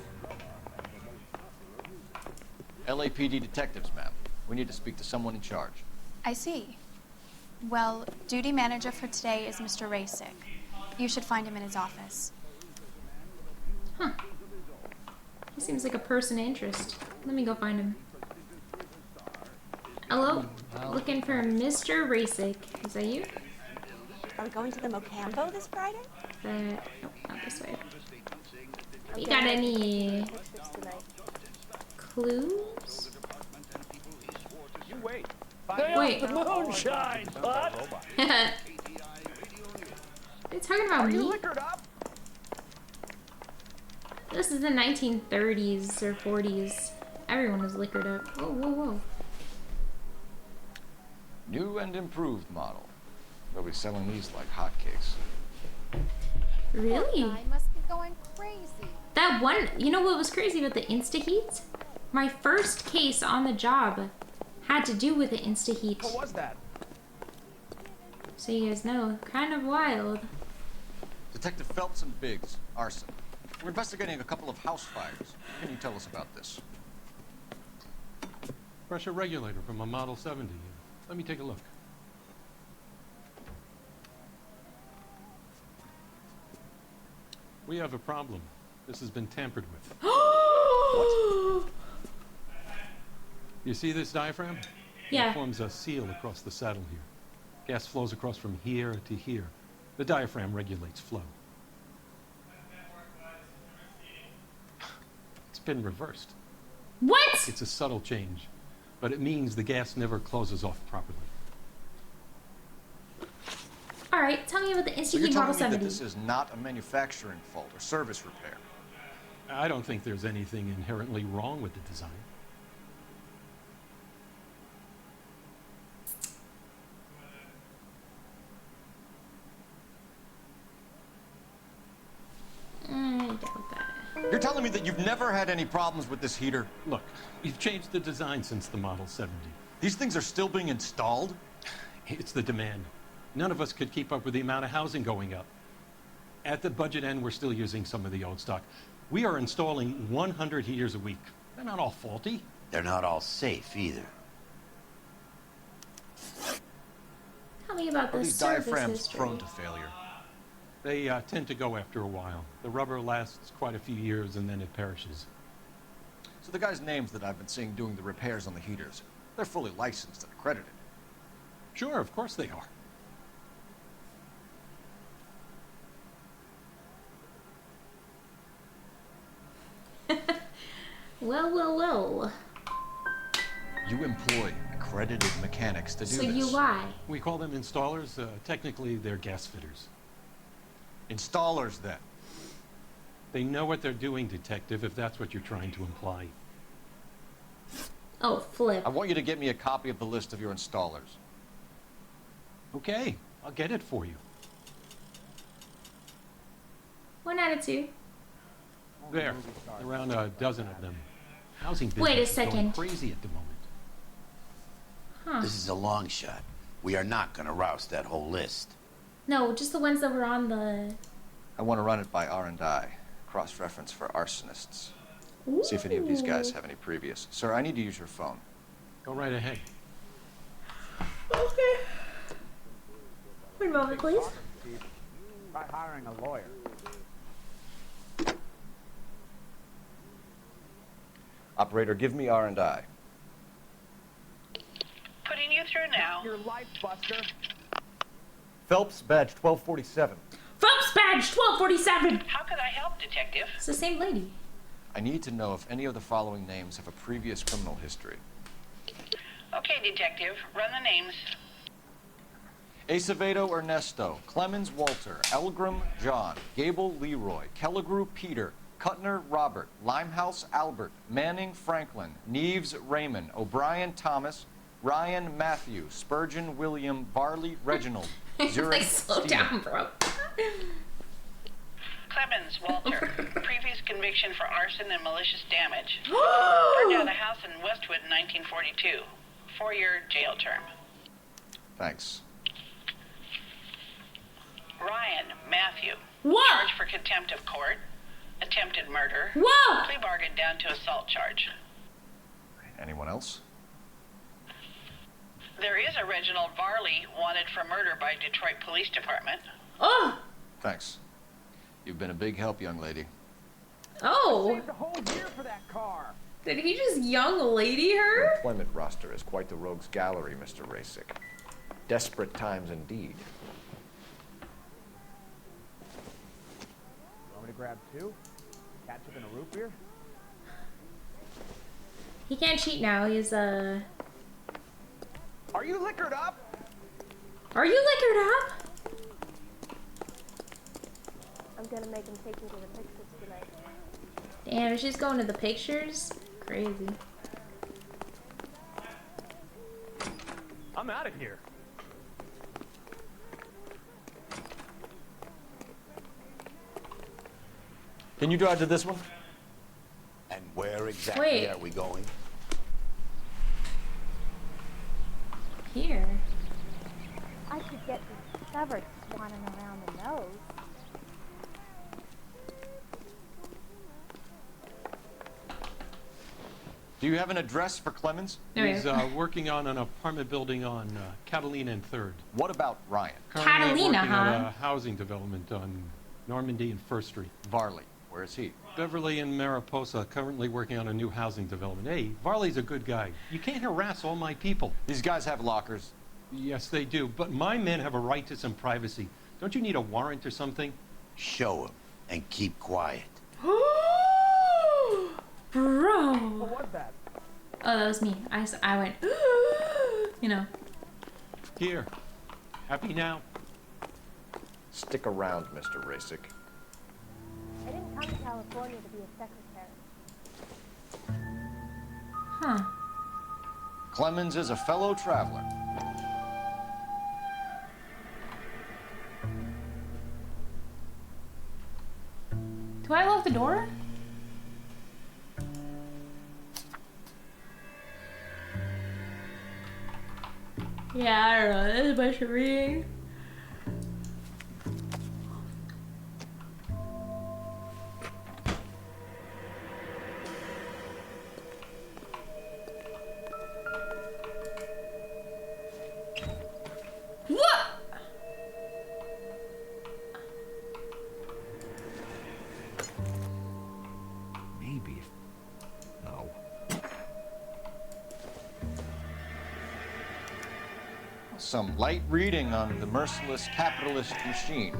S20: LAPD detectives, ma'am. We need to speak to someone in charge.
S9: I see. Well, duty manager for today is Mr. Rasick. You should find him in his office.
S1: Huh. He seems like a person of interest. Let me go find him. Hello? Looking for Mr. Rasick. Is that you?
S10: Are we going to the Mocambo this Friday?
S1: Nope, not this way. You got any clues?
S11: You wait.
S1: Wait.
S11: The moonshine, bud.
S1: They're talking about me?
S11: Liquored up?
S1: This is the 1930s or 40s. Everyone was liquored up. Whoa, whoa, whoa.
S20: New and improved model. They'll be selling these like hotcakes.
S1: Really?
S9: I must be going crazy.
S1: That one, you know what was crazy about the InstaHeat? My first case on the job had to do with the InstaHeat.
S11: What was that?
S1: So you guys know, kind of wild.
S20: Detective Phelps and Biggs, arson. We're investigating a couple of house fires. What can you tell us about this?
S17: Pressure regulator from a Model 70. Let me take a look. We have a problem. This has been tampered with. What? You see this diaphragm?
S1: Yeah.
S17: It forms a seal across the saddle here. Gas flows across from here to here. The diaphragm regulates flow. It's been reversed.
S1: What?
S17: It's a subtle change, but it means the gas never closes off properly.
S1: All right, tell me about the
S7: So you're
S1: Instant Model
S7: telling me that
S1: 70.
S7: this is not a manufacturing fault or service repair?
S17: I don't think there's anything inherently wrong with the design.
S1: I doubt that.
S7: You're telling me that you've never had any problems with this heater?
S17: Look, we've changed the design since the Model 70.
S7: These things are still being installed?
S17: It's the demand. None of us could keep up with the amount of housing going up. At the budget end, we're still using some of the old stock. We are installing 100 heaters a week. They're not all faulty.
S5: They're not all safe either.
S1: Tell me about
S17: Are
S1: the
S17: these
S1: service
S17: diaphragms
S1: history.
S17: prone to failure? They tend to go after a while. The rubber lasts quite a few years and then it perishes.
S7: So the guys' names that I've been seeing doing the repairs on the heaters, they're fully licensed and accredited.
S17: Sure, of course they are.
S1: Well.
S7: You employ accredited mechanics to do
S1: So
S7: this.
S1: you lie.
S17: We call them installers. Technically, they're gas fitters.
S7: Installers, then?
S17: They know what they're doing, Detective, if that's what you're trying to imply.
S1: Oh, flip.
S7: I want you to get me a copy of the list of your installers.
S17: Okay, I'll get it for you.
S1: 1 out of 2.
S17: There, around a dozen of them. Housing business
S1: Wait a
S17: is going
S1: second.
S17: crazy at the moment.
S1: Huh.
S5: This is a long shot. We are not going to rouse that whole list.
S1: No, just the ones that were on the...
S7: I want to run it by R&I, cross-reference for arsonists. See if any of these guys have any previous. Sir, I need to use your phone.
S17: Go right ahead.
S1: Okay. 1 moment, please.
S2: Try hiring a lawyer.
S7: Operator, give me R&I.
S6: Putting you through now.
S2: Your life, Buster.
S7: Phelps, badge 1247.
S1: Phelps badge 1247.
S6: How could I help, Detective?
S1: It's the same lady.
S7: I need to know if any of the following names have a previous criminal history.
S6: Okay, Detective, run the names.
S7: Acevedo Ernesto, Clemens Walter, Elgram John, Gable Leroy, Kelligrew Peter, Kuttner Robert, Limehouse Albert, Manning Franklin, Neves Raymond, O'Brien Thomas, Ryan Matthew, Spurgeon William, Varley Reginald, Zurich
S1: Like, slow
S7: Stephen.
S1: down, bro.
S6: Clemens Walter, previous conviction for arson and malicious damage. Burned down a house in Westwood in 1942. 4-year jail term.
S7: Thanks.
S6: Ryan Matthew.
S1: Whoa!
S6: Charged for contempt of court. Attempted murder.
S1: Whoa!
S6: Plea bargain down to assault charge.
S7: Anyone else?
S6: There is a Reginald Varley wanted for murder by Detroit Police Department.
S1: Oh!
S7: Thanks. You've been a big help, young lady.
S1: Oh!
S2: Saved a whole year for that car.
S1: Did he just young lady
S7: Your
S1: her?
S7: employment roster is quite the rogues gallery, Mr. Rasick. Desperate times indeed.
S2: Want me to grab 2? Ketchup and a root beer?
S1: He can't cheat now. He's
S2: Are you liquored up?
S1: Are you liquored up?
S10: I'm gonna make him take me to the pictures tonight.
S1: Damn, she's going to the pictures? Crazy.
S2: I'm out of here.
S7: Can you drive to this one?
S5: And where exactly
S1: Wait.
S5: are we going?
S1: Here.
S19: I could get discovered swanning around the nose.
S20: Do you have an address for Clemens?
S17: He's working on an apartment building on Catalina and 3rd.
S20: What about Ryan?
S17: Currently
S1: Catalina,
S17: working on
S1: huh?
S17: a housing development on Normandy and 1st Street.
S20: Varley, where is he?
S17: Beverly and Mariposa, currently working on a new housing development. Hey, Varley's a good guy. You can't harass all my people.
S20: These guys have lockers.
S17: Yes, they do, but my men have a right to some privacy. Don't you need a warrant or something?
S5: Show him and keep quiet.
S1: Bro.
S14: What was that?
S1: Oh, that was me. I went, you know.
S17: Here. Happy now?
S20: Stick around, Mr. Rasick.
S19: I didn't come to California to be a secretary.
S1: Huh.
S20: Clemens is a fellow traveler.
S1: Do I lock the door? Yeah, I don't know. There's a bunch of reading. What?
S22: Maybe. No.
S20: Some light reading on the merciless capitalist machine.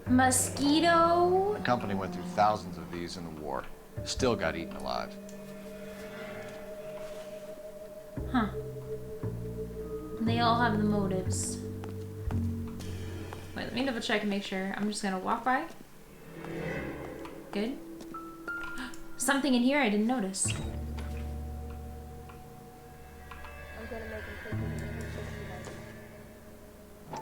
S1: Mosquito.
S20: The company went through thousands of these in the war. Still got eaten alive.
S1: Huh. They all have the motives. Wait, let me double check and make sure. I'm just gonna walk by. Good. Something in here I didn't notice.
S19: I'm gonna make him take me to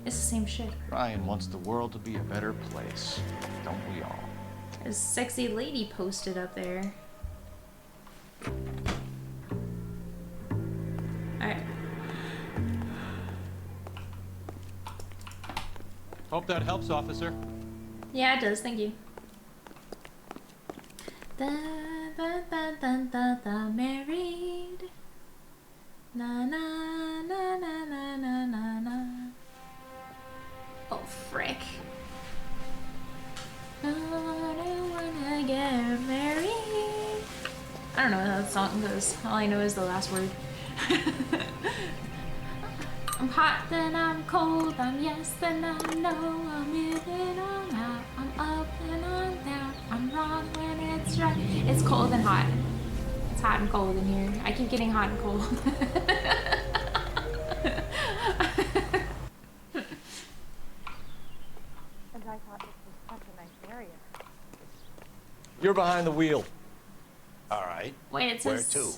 S1: It's the same shit.
S20: Ryan wants the world to be a better place. Don't we all?
S1: There's a sexy lady posted up there. Alright.
S17: Hope that helps, officer.
S1: Yeah, it does. Thank you. Da, da, da, da, da, da, married. Na na na na na na na na. Oh frick. I don't wanna get married. I don't know how that song goes. All I know is the last word. I'm hot, then I'm cold, I'm yes, then I'm no, I'm in and I'm out, I'm up and I'm down, I'm wrong when it's right. It's cold and hot. It's hot and cold in here. I keep getting hot and cold.
S19: And I thought this was such a nice area.
S20: You're behind the wheel.
S5: All right.
S1: Wait, it
S5: Where
S1: says...
S5: to?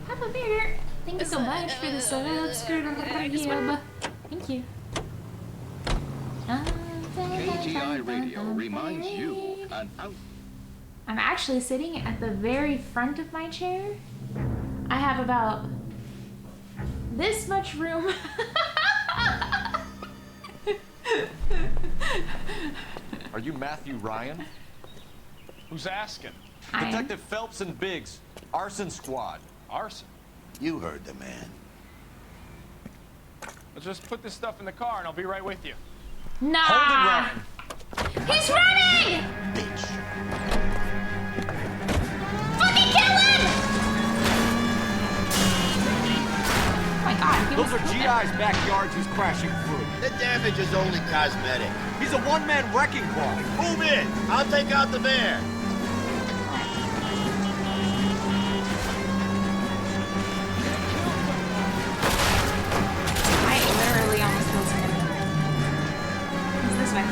S1: Have a beer. Thank you so much for the subscribe. Thank you.
S13: KGI Radio reminds you an out.
S1: I'm actually sitting at the very front of my chair. I have about this much room.
S20: Are you Matthew Ryan?
S14: Who's asking?
S20: Detective Phelps and Biggs, arson squad.
S14: Arson?
S5: You heard the man.
S14: Let's just put this stuff in the car and I'll be right with you.
S1: Nah.
S14: Hold it, Ryan.
S1: He's running!
S5: Bitch.
S1: Fucking kill him! Oh my god.
S11: Those are GI's backyards he's crashing through.
S21: The damage is only cosmetic.
S11: He's a one-man wrecking ball.
S21: Move in. I'll take out the van.
S1: I literally almost killed somebody. It's this way.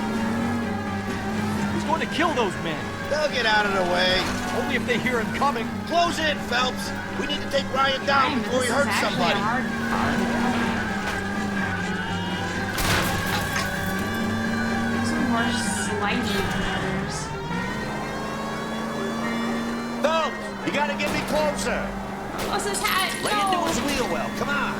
S11: He's going to kill those men.
S21: They'll get out of the way.
S11: Only if they hear him coming.
S21: Close in, Phelps. We need to take Ryan down before he hurts somebody.
S1: Some more slidey matters.
S21: Phelps, you gotta get me closer.
S1: What's this hat?
S21: Lay into his wheel well. Come on.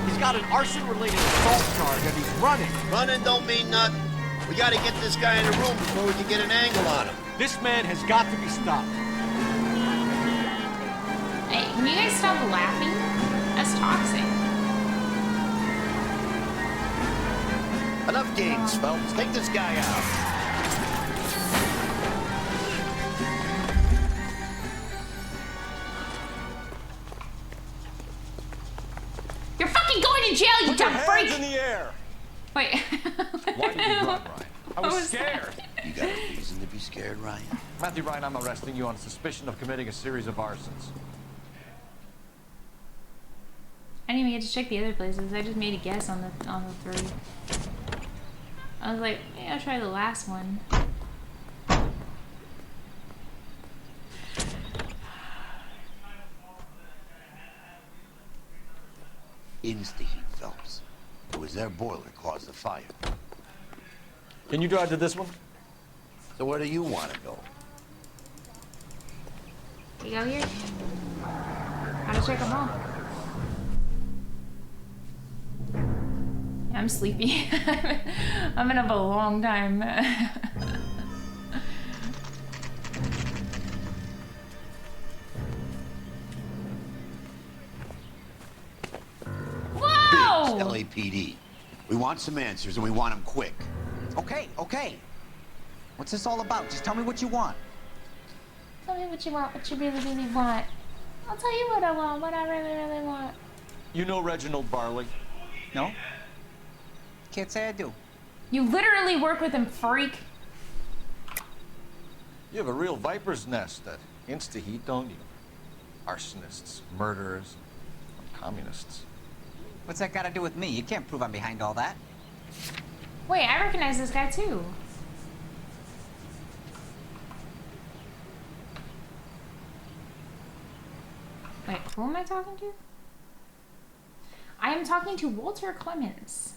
S11: He's got an arson-related assault charge and he's running.
S21: Running don't mean nothing. We gotta get this guy in the room before we can get an angle on him.
S11: This man has got to be stopped.
S1: Hey, can you guys stop laughing? That's toxic.
S21: Enough games, Phelps. Take this guy out.
S1: You're fucking going to jail, you dumb freak!
S14: in the air.
S1: Wait.
S14: Why did you run, Ryan? I was scared.
S5: You got a reason to be scared, Ryan?
S14: Matthew Ryan, I'm arresting you on suspicion of committing a series of arsons.
S1: I didn't even get to check the other places. I just made a guess on the 3. I was like, maybe I'll try the last one.
S5: Insta-heat, Phelps. It was their boiler caused the fire.
S14: Can you drive to this one?
S5: So where do you want to go?
S1: You go here. Gotta check them all. I'm sleepy. I've been up a long time. Whoa!
S5: LAPD. We want some answers and we want them quick.
S3: Okay. What's this all about? Just tell me what you want.
S1: Tell me what you want, what you really, really want. I'll tell you what I want, what I really, really want.
S14: You know Reginald Barley?
S3: No? Can't say I do.
S1: You literally work with him, freak.
S14: You have a real viper's nest at Insta-Heat, don't you? Arsonists, murderers, communists.
S3: What's that got to do with me? You can't prove I'm behind all that.
S1: Wait, I recognize this guy too. Wait, who am I talking to? I am talking to Walter Clemens.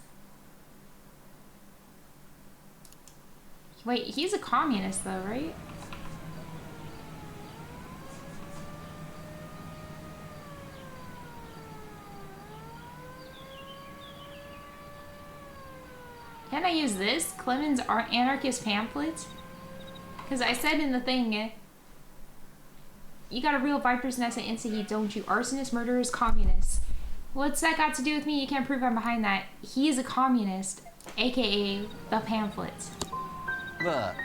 S1: Wait, he's a communist though, right? Can I use this? Clemens anarchist pamphlets? Because I said in the thing, you got a real viper's nest at Insta-Heat, don't you? Arsonists, murderers, communists. What's that got to do with me? You can't prove I'm behind that. He is a communist, aka the pamphlets.
S3: Look,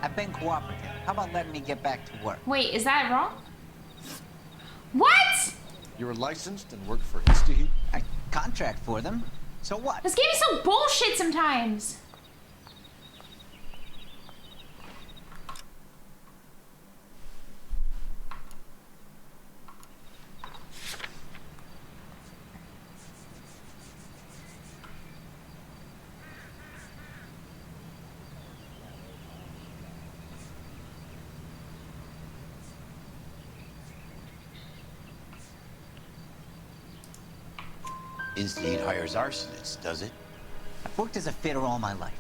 S3: I've been cooperative. How about letting me get back to work?
S1: Wait, is that wrong? What?
S14: You're licensed and work for Insta-Heat?
S3: I contract for them. So what?
S1: This game is so bullshit sometimes.
S5: Insta-Heat hires arsonists, does it?
S3: I've worked as a fitter all my life.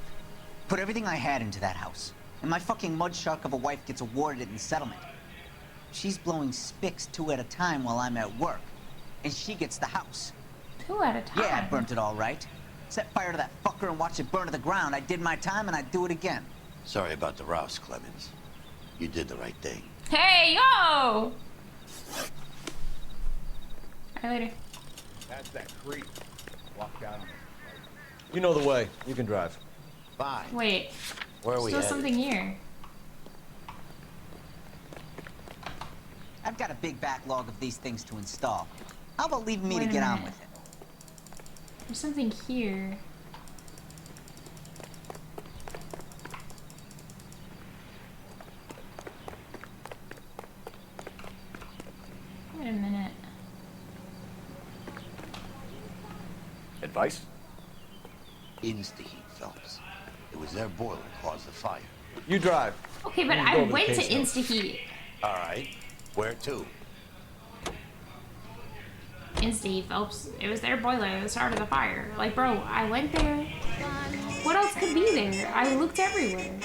S3: Put everything I had into that house. And my fucking mud shark of a wife gets awarded it in settlement. She's blowing spics 2 at a time while I'm at work. And she gets the house.
S1: 2 at a time?
S3: Yeah, I burnt it all right. Set fire to that fucker and watch it burn to the ground. I did my time and I'd do it again.
S5: Sorry about the rouse, Clemens. You did the right thing.
S1: Hey, yo! Alright, later.
S2: That's that creep. Walk down.
S14: You know the way. You can drive.
S5: Fine.
S1: Wait.
S5: Where are we
S1: Still
S5: headed?
S1: something here.
S3: I've got a big backlog of these things to install. How about leaving me
S1: Wait
S3: to
S1: a
S3: get on
S1: minute.
S3: with it?
S1: There's something here. Wait a minute.
S14: Advice?
S5: Insta-Heat, Phelps. It was their boiler caused the fire.
S2: You drive.
S1: Okay, but
S2: You
S1: I
S2: go over the
S1: went to
S2: case notes.
S1: Insta-Heat.
S5: All right. Where to?
S1: Insta-Heat, Phelps. It was their boiler at the start of the fire. Like, bro, I went there. What else could be there? I looked everywhere.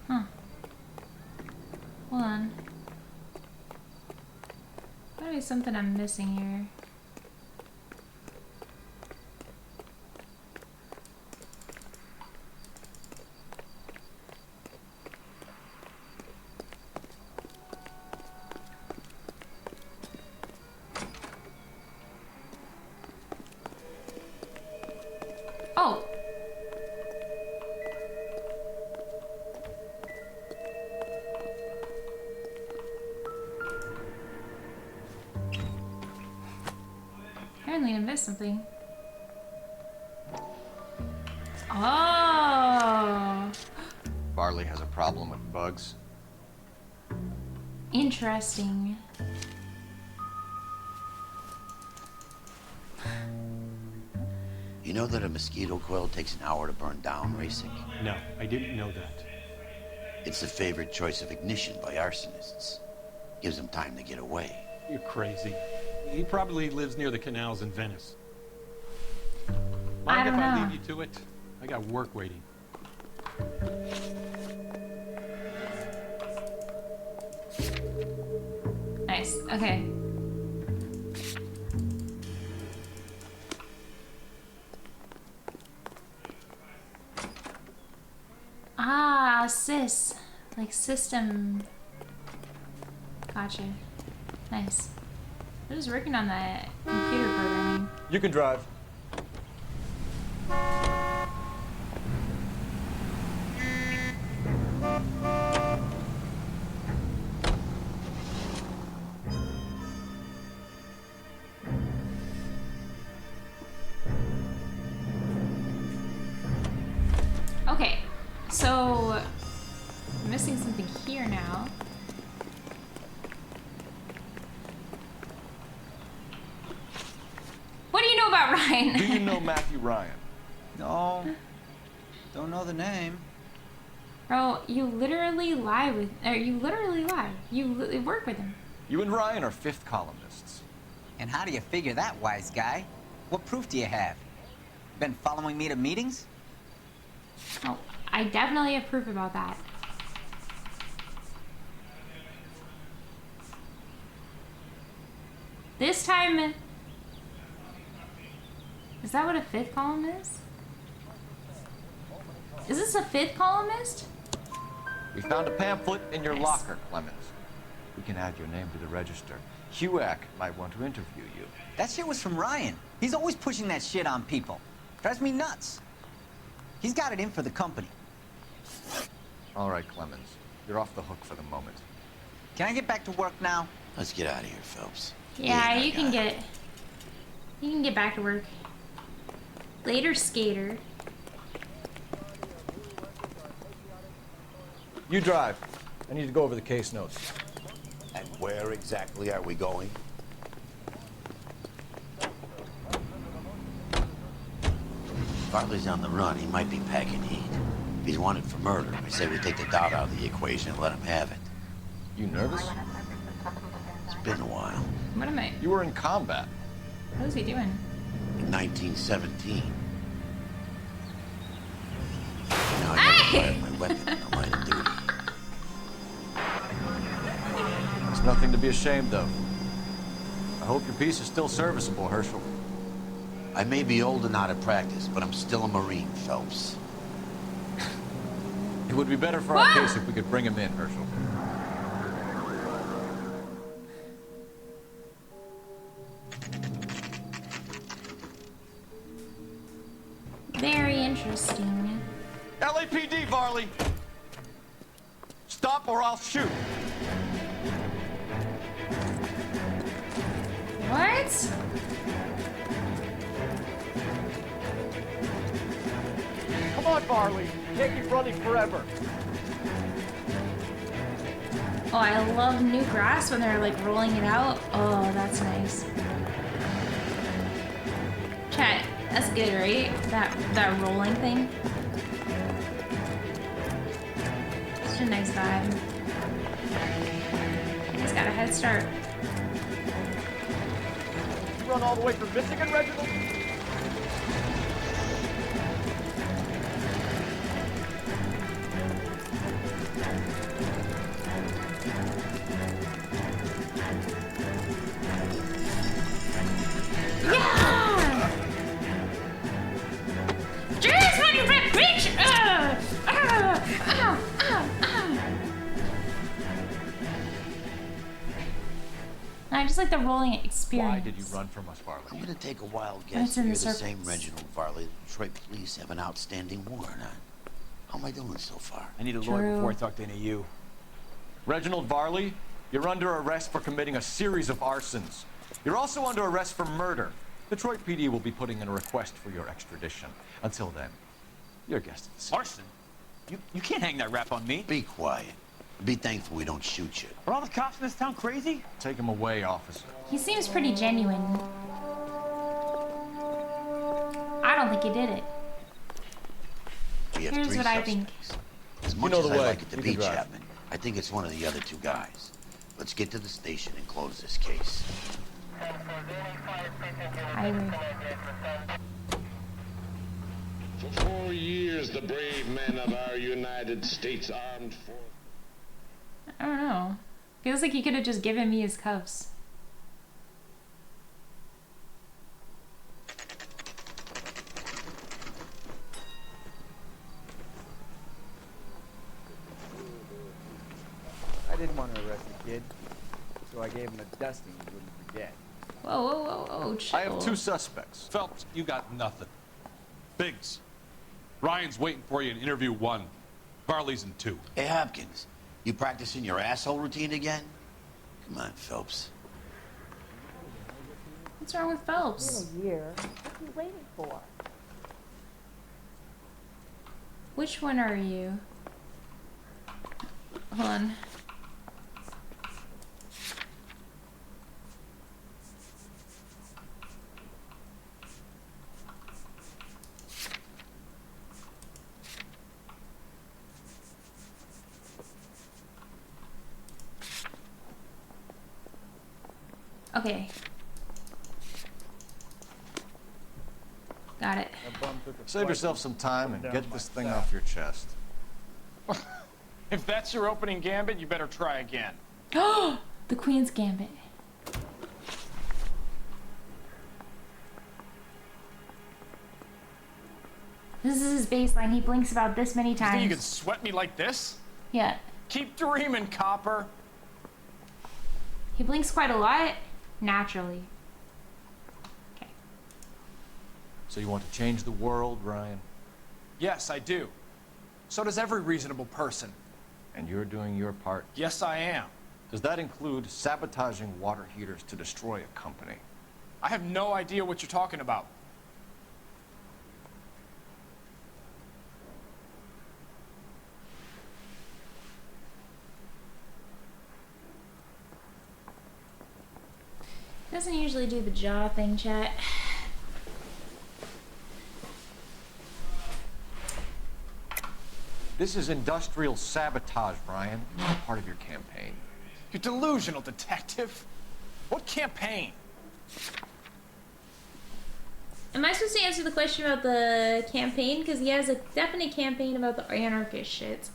S1: Huh. Hold on. Gotta be something I'm missing here. Oh. Apparently I missed something. Oh.
S20: Barley has a problem with bugs.
S1: Interesting.
S5: You know that a mosquito coil takes an hour to burn down, Racing?
S17: No, I didn't know that.
S5: It's the favorite choice of ignition by arsonists. Gives them time to get away.
S17: You're crazy. He probably lives near the canals in Venice.
S1: I
S17: Mind
S1: don't
S17: if I
S1: know.
S17: leave you to it? I got work waiting.
S1: Nice. Okay. Ah, sys. Like system. Gotcha. Nice. I was working on that computer programming.
S2: You can drive.
S1: Okay, so I'm missing something here now. What do you know about Ryan?
S2: Do you know Matthew Ryan?
S3: No. Don't know the name.
S1: Bro, you literally lie with, or you literally lie. You work with him.
S2: You and Ryan are fifth columnists.
S3: And how do you figure that, wise guy? What proof do you have? Been following me to meetings?
S1: Oh, I definitely have proof about that. This time, is that what a fifth column is? Is this a fifth columnist?
S2: We found a pamphlet in your
S1: Nice.
S2: locker, Clemens. We can add your name to the register. HUAC might want to interview you.
S3: That shit was from Ryan. He's always pushing that shit on people. Drives me nuts. He's got it in for the company.
S2: All right, Clemens. You're off the hook for the moment.
S3: Can I get back to work now?
S5: Let's get out of here, Phelps.
S1: Yeah, you can get back to work. Later, skater.
S2: You drive. I need to go over the case notes.
S5: And where exactly are we going? Bartley's on the run. He might be packing heat. If he's wanted for murder, I say we take the doubt out of the equation and let him have it.
S2: You nervous?
S5: It's been a while.
S1: What am I?
S2: You were in combat.
S1: What is he doing?
S5: In 1917. Now I gotta fire my weapon in the line of duty.
S2: There's nothing to be ashamed of. I hope your piece is still serviceable, Herschel.
S5: I may be old and out of practice, but I'm still a Marine, Phelps.
S2: It would be better for our case if we could bring him in, Herschel.
S1: Very interesting.
S2: LAPD, Varley! Stop or I'll shoot!
S1: What?
S2: Come
S14: Farley. Can't keep running forever.
S1: Oh, I love new grass when they're like rolling it out. Oh, that's nice. Chat, that's good, right? That rolling thing. Such a nice vibe. He's got a head start.
S14: You run all the way from Michigan, Reginald?
S1: Yeah! Jeez, what you fat bitch! I just like the rolling experience.
S20: Why did you run from us, Farley?
S5: I'm gonna take a wild
S1: That's
S5: guess.
S1: in
S5: You're
S1: the
S5: the
S1: surface.
S5: same Reginald Farley the Detroit police have an outstanding warrant on. How am I doing so far?
S14: I need a lawyer before I talk to any of you.
S20: Reginald Varley, you're under arrest for committing a series of arsons. You're also under arrest for murder. Detroit PD will be putting in a request for your extradition. Until then, your guest is
S4: Arson? You can't hang that rap on me.
S5: Be quiet. Be thankful we don't shoot you.
S4: Are all the cops in this town crazy?
S20: Take him away, officer.
S1: He seems pretty genuine. I don't think he did it.
S5: We have
S1: Here's
S5: three
S1: what I
S5: suspects.
S1: think.
S5: As much
S20: know
S5: as
S20: the
S5: I
S20: way.
S5: like it to
S20: You
S5: be
S20: can drive.
S5: Chapman, I think it's one of the other two guys. Let's get to the station and close this case.
S1: I agree.
S18: For 4 years, the brave men of our United States Armed Forces.
S1: I don't know. Feels like he could have just given me his cuffs.
S2: I didn't want to arrest the kid, so I gave him a dusting he wouldn't forget.
S1: Whoa, whoa, whoa, whoa, chill.
S20: I have two suspects.
S23: Phelps, you got nothing. Biggs, Ryan's waiting for you in interview 1. Varley's in 2.
S5: Hey, Hopkins, you practicing your asshole routine again? Come on, Phelps.
S1: What's wrong with Phelps?
S19: In a year. What are you waiting for?
S1: Which one are you? Hold on. Okay. Got it.
S20: Save yourself some time and get this thing off your chest.
S14: If that's your opening gambit, you better try again.
S1: The Queen's Gambit. This is his baseline. He blinks about this many
S14: You think you can
S1: times.
S14: sweat me like this?
S1: Yeah.
S14: Keep dreaming, Copper.
S1: He blinks quite a lot, naturally.
S20: So you want to change the world, Ryan?
S14: Yes, I do. So does every reasonable person.
S20: And you're doing your part?
S14: Yes, I am.
S20: Does that include sabotaging water heaters to destroy a company?
S14: I have no idea what you're talking about.
S1: Doesn't usually do the jaw thing, chat.
S20: This is industrial sabotage, Ryan. Not part of your campaign.
S14: You're delusional, detective. What campaign?
S1: Am I supposed to answer the question about the campaign? Because he has a definite campaign about the anarchist shit.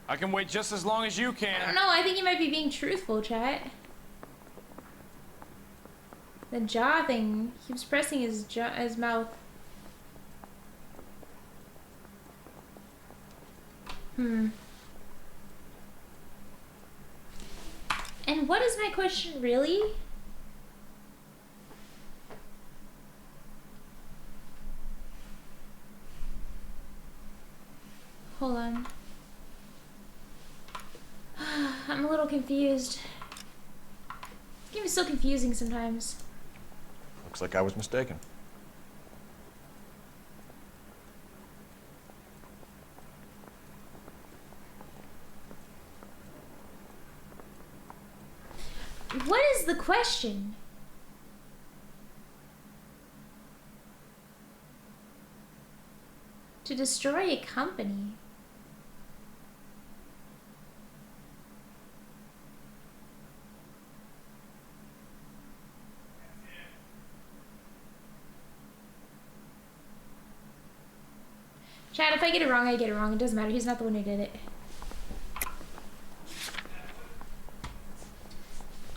S14: I can wait just as long as you
S1: I
S14: can.
S1: don't know. I think he might be being truthful, chat. The jaw thing. He keeps pressing his mouth. And what is my question really? Hold on. I'm a little confused. This game is so confusing sometimes.
S7: Looks like I was mistaken.
S1: What is the question? To destroy a company. Chad, if I get it wrong, I get it wrong. It doesn't matter. He's not the one who did it.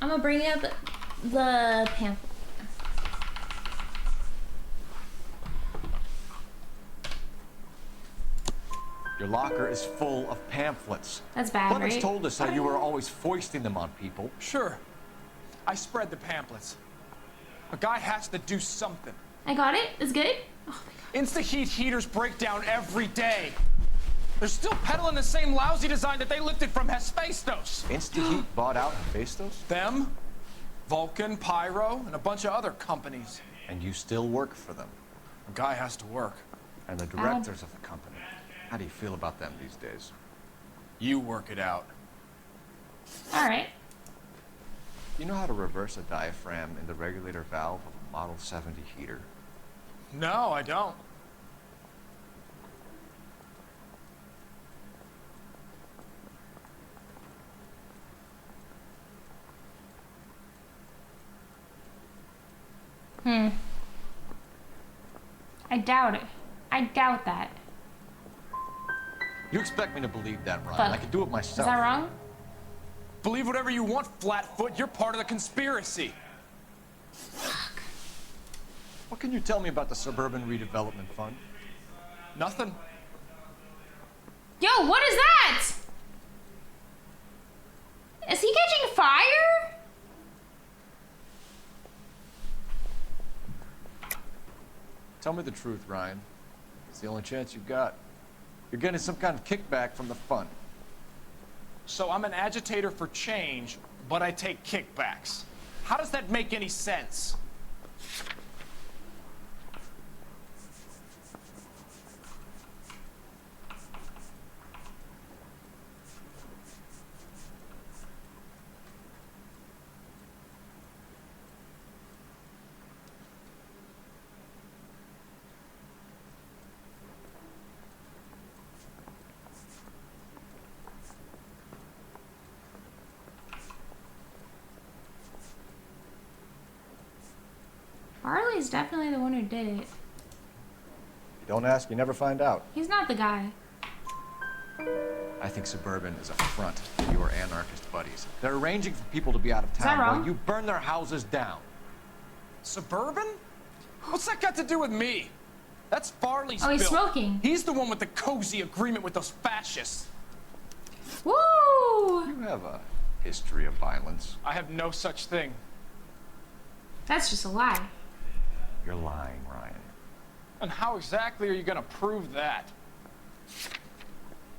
S1: I'm gonna bring up the pamphlet.
S7: Your locker is full of pamphlets.
S1: That's bad,
S7: Clemens
S1: right?
S7: told us how you were always foisting them on people.
S12: Sure. I spread the pamphlets. A guy has to do something.
S1: I got it. It's good. Oh my God.
S12: Insta-heat heaters break down every day. They're still peddling the same lousy design that they lifted from Hephaestus.
S7: Insta-heat bought out Hephaestus?
S12: Them, Vulcan, Pyro, and a bunch of other companies.
S7: And you still work for them.
S12: A guy has to work.
S7: And the directors of the company. How do you feel about them these days?
S12: You work it out.
S1: All right.
S7: You know how to reverse a diaphragm in the regulator valve of a Model 70 heater?
S12: No, I don't.
S1: I doubt it. I doubt that.
S7: You expect me to believe that, Ryan?
S1: Fuck.
S7: I could do it myself.
S1: Is that wrong?
S12: Believe whatever you want, Flatfoot. You're part of the conspiracy.
S1: Fuck.
S7: What can you tell me about the Suburban Redevelopment Fund?
S12: Nothing.
S1: Yo, what is that? Is he catching fire?
S7: Tell me the truth, Ryan. It's the only chance you've got. You're getting some kind of kickback from the fund.
S12: So I'm an agitator for change, but I take kickbacks. How does that make any sense?
S1: Farley's definitely the one who did it.
S7: You don't ask, you never find out.
S1: He's not the guy.
S7: I think Suburban is a front to your anarchist buddies. They're arranging for people to be out of town
S1: wrong?
S7: while you burn their houses down.
S12: Suburban? What's that got to do with me? That's Farley's
S1: Oh, he's
S12: bill.
S1: smoking.
S12: He's the one with the cozy agreement with those fascists.
S1: Woo!
S7: You have a history of violence.
S12: I have no such thing.
S1: That's just a lie.
S7: You're lying, Ryan.
S12: And how exactly are you gonna prove that?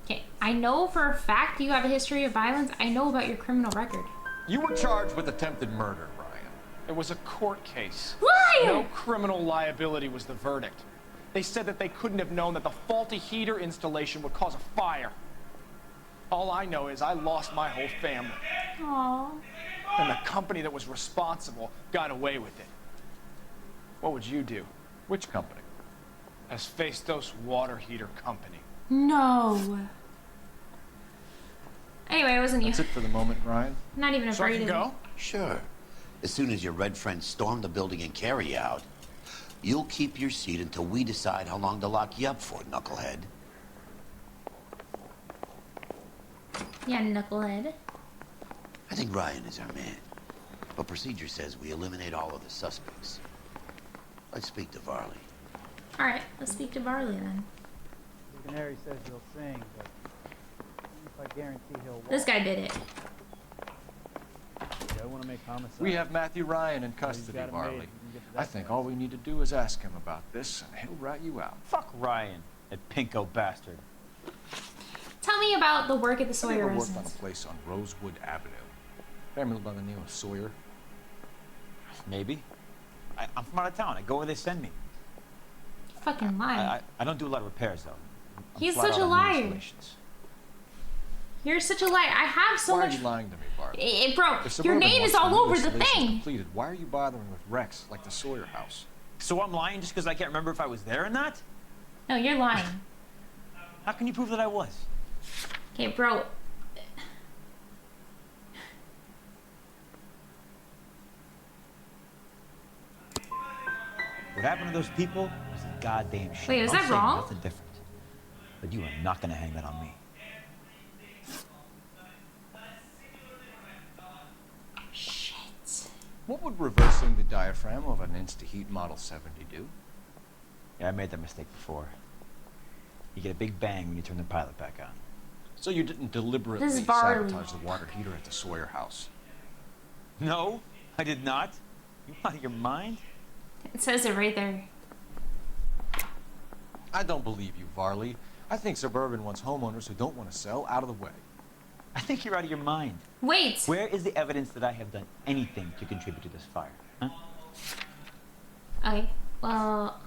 S1: Okay, I know for a fact you have a history of violence. I know about your criminal record.
S7: You were charged with attempted murder, Ryan.
S12: It was a court case.
S1: Liar!
S12: No criminal liability was the verdict. They said that they couldn't have known that the faulty heater installation would cause a fire. All I know is I lost my whole family.
S1: Aww.
S12: And the company that was responsible got away with it. What would you do?
S7: Which company?
S12: Hephaestus Water Heater Company.
S1: No. Anyway, it wasn't you.
S7: That's it for the moment, Ryan.
S1: Not even
S12: So I
S1: afraid
S12: can
S1: of
S12: go?
S1: it.
S5: Sure. As soon as your red friends storm the building and carry you out, you'll keep your seat until we decide how long to lock you up for, knucklehead.
S1: Yeah, knucklehead.
S5: I think Ryan is our man. But procedure says we eliminate all of the suspects. Let's speak to Varley.
S1: Alright, let's speak to Barley then.
S2: The canary says he'll sing, but if I guarantee he'll walk.
S1: This guy did it.
S2: Yeah, I want to make homicide.
S7: We have Matthew Ryan in custody, Varley. I think all we need to do is ask him about this, and he'll rat you out.
S4: Fuck Ryan, that pinko bastard.
S1: Tell me about the work at the
S20: Have you
S1: Sawyer
S20: ever worked on a
S1: residence.
S20: place on Rosewood Avenue? Family by the name of Sawyer?
S4: Maybe. I'm from out of town. I go where they send me.
S1: Fucking lie.
S4: I don't do a lot of repairs, though. I'm
S1: He's
S4: flat
S1: such
S4: out
S1: a
S4: on new
S1: liar.
S4: installations.
S1: You're such a liar. I have so
S20: Why
S1: much.
S20: are you lying to me, Bart?
S1: Bro,
S20: If
S1: your
S20: Suburban
S1: name is
S20: wants
S1: all
S20: new
S1: over the
S20: installations
S1: thing.
S20: completed, why are you bothering with wrecks like the Sawyer house?
S4: So I'm lying just because I can't remember if I was there or not?
S1: No, you're lying.
S4: How can you prove that I was?
S1: Okay, bro.
S4: What happened to those people was a goddamn shame.
S1: Wait, is
S4: I'm
S1: that
S4: saying
S1: wrong?
S4: Nothing different. But you are not gonna hang that on me.
S1: Shit.
S20: What would reversing the diaphragm of an Insta-Heat Model 70 do?
S4: Yeah, I made that mistake before. You get a big bang when you turn the pilot back on.
S20: So you didn't deliberately
S1: This is Barley.
S20: sabotage the water heater at the Sawyer house?
S4: No, I did not. You out of your mind?
S1: It says it right there.
S20: I don't believe you, Varley. I think Suburban wants homeowners who don't want to sell out of the way.
S4: I think you're out of your mind.
S1: Wait.
S4: Where is the evidence that I have done anything to contribute to this fire? Huh?
S1: Okay. Well.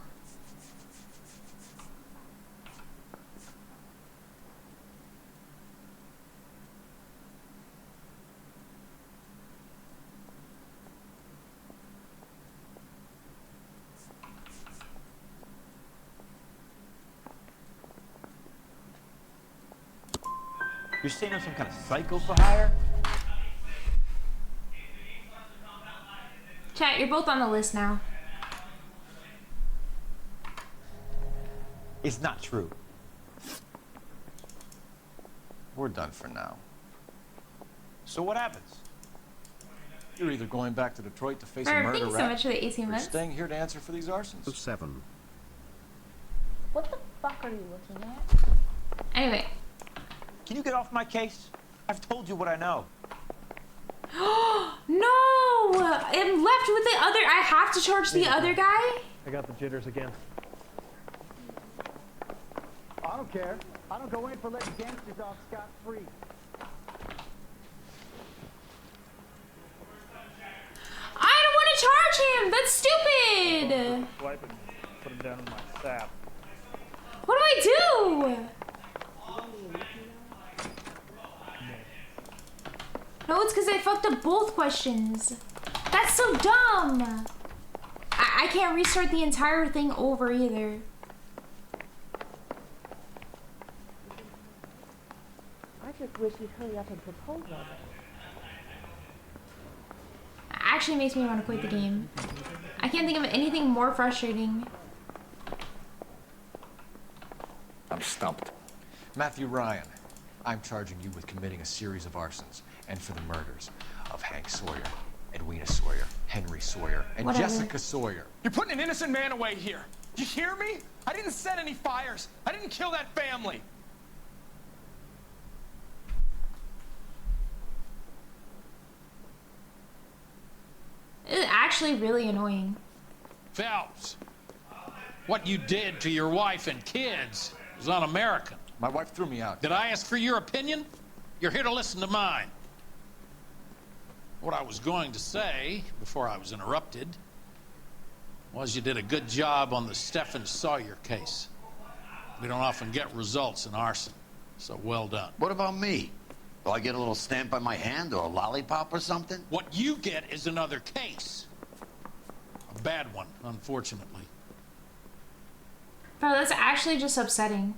S4: You're saying I'm some kind of psycho for hire?
S1: Chat, you're both on the list now.
S4: It's not true.
S20: We're done for now.
S4: So what happens?
S20: You're either going back to Detroit to face a
S1: Thank
S20: murder
S1: you so
S20: rap,
S1: much for the 18
S20: or you're
S1: months.
S20: staying here to answer for these arsons.
S22: 7.
S19: What the fuck are you looking at?
S1: Anyway.
S4: Can you get off my case? I've told you what I know.
S1: No! I'm left with the other. I have to charge the other guy?
S12: I got the jitters again.
S11: I don't care. I don't go in for letting gangsters off scot-free.
S1: I don't want to charge him! That's stupid!
S12: Swipe and put him down in my sap.
S1: What do I do? No, it's because I fucked up both questions. That's so dumb! I can't restart the entire thing over either.
S19: I just wish you'd hurry up and propose on it.
S1: Actually makes me want to quit the game. I can't think of anything more frustrating.
S20: I'm stumped. Matthew Ryan, I'm charging you with committing a series of arsons and for the murders of Hank Sawyer, Edwina Sawyer, Henry Sawyer, and
S1: Whatever.
S20: Jessica Sawyer.
S12: You're putting an innocent man away here. You hear me? I didn't set any fires. I didn't kill that family.
S1: It's actually really annoying.
S13: Phelps, what you did to your wife and kids was un-American.
S20: My wife threw me out.
S13: Did I ask for your opinion? You're here to listen to mine. What I was going to say, before I was interrupted, was you did a good job on the Stephen Sawyer case. We don't often get results in arson, so well done.
S5: What about me? Do I get a little stamp by my hand or a lollipop or something?
S13: What you get is another case. A bad one, unfortunately.
S1: Bro, that's actually just upsetting.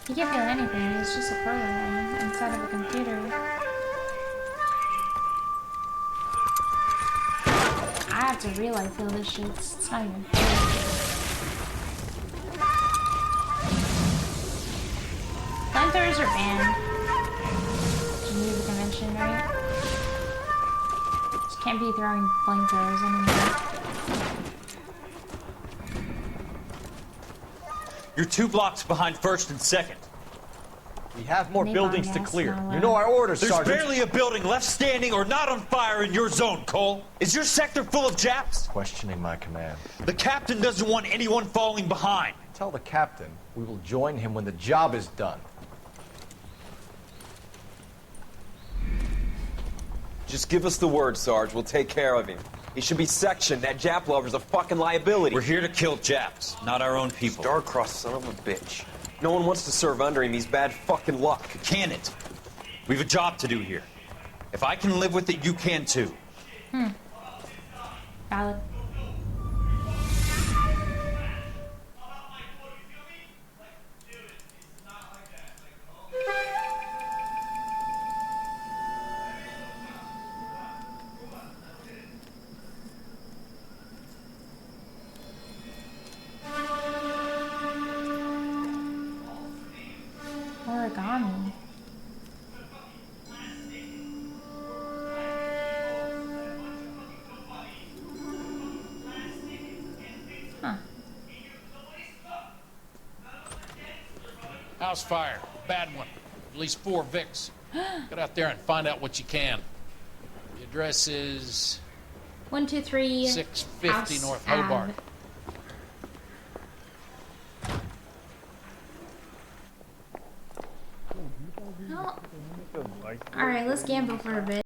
S1: You can't feel anything, it's just a program inside of a computer. I have to real life feel this shit, it's not even fair. Flamethrowers are banned. Geneva Convention, right? Just can't be throwing flamethrowers anymore.
S8: You're 2 blocks behind 1st and 2nd.
S7: We have more
S1: Napalm
S7: buildings to
S1: gas,
S7: clear.
S1: not
S7: You know our orders,
S8: There's
S7: Sergeant.
S8: barely a building left standing or not on fire in your zone, Cole. Is your sector full of Japs?
S7: Questioning my command.
S8: The captain doesn't want anyone falling behind.
S7: Tell the captain we will join him when the job is done.
S15: Just give us the word, Sarge. We'll take care of him. He should be sectioned. That Jap lover's a fucking liability.
S8: We're here to kill Japs, not our own people.
S15: Star-crossed son of a bitch. No one wants to serve under him. He's bad fucking luck.
S8: Can it? We've a job to do here. If I can live with it, you can too.
S1: Valid. Origami. Huh.
S13: House fire. Bad one. At least 4 Vicks. Get out there and find out what you can. The address is
S1: 123
S13: 650
S1: House
S13: North
S1: Ave.
S13: Hobart.
S1: Alright, let's gamble for a bit.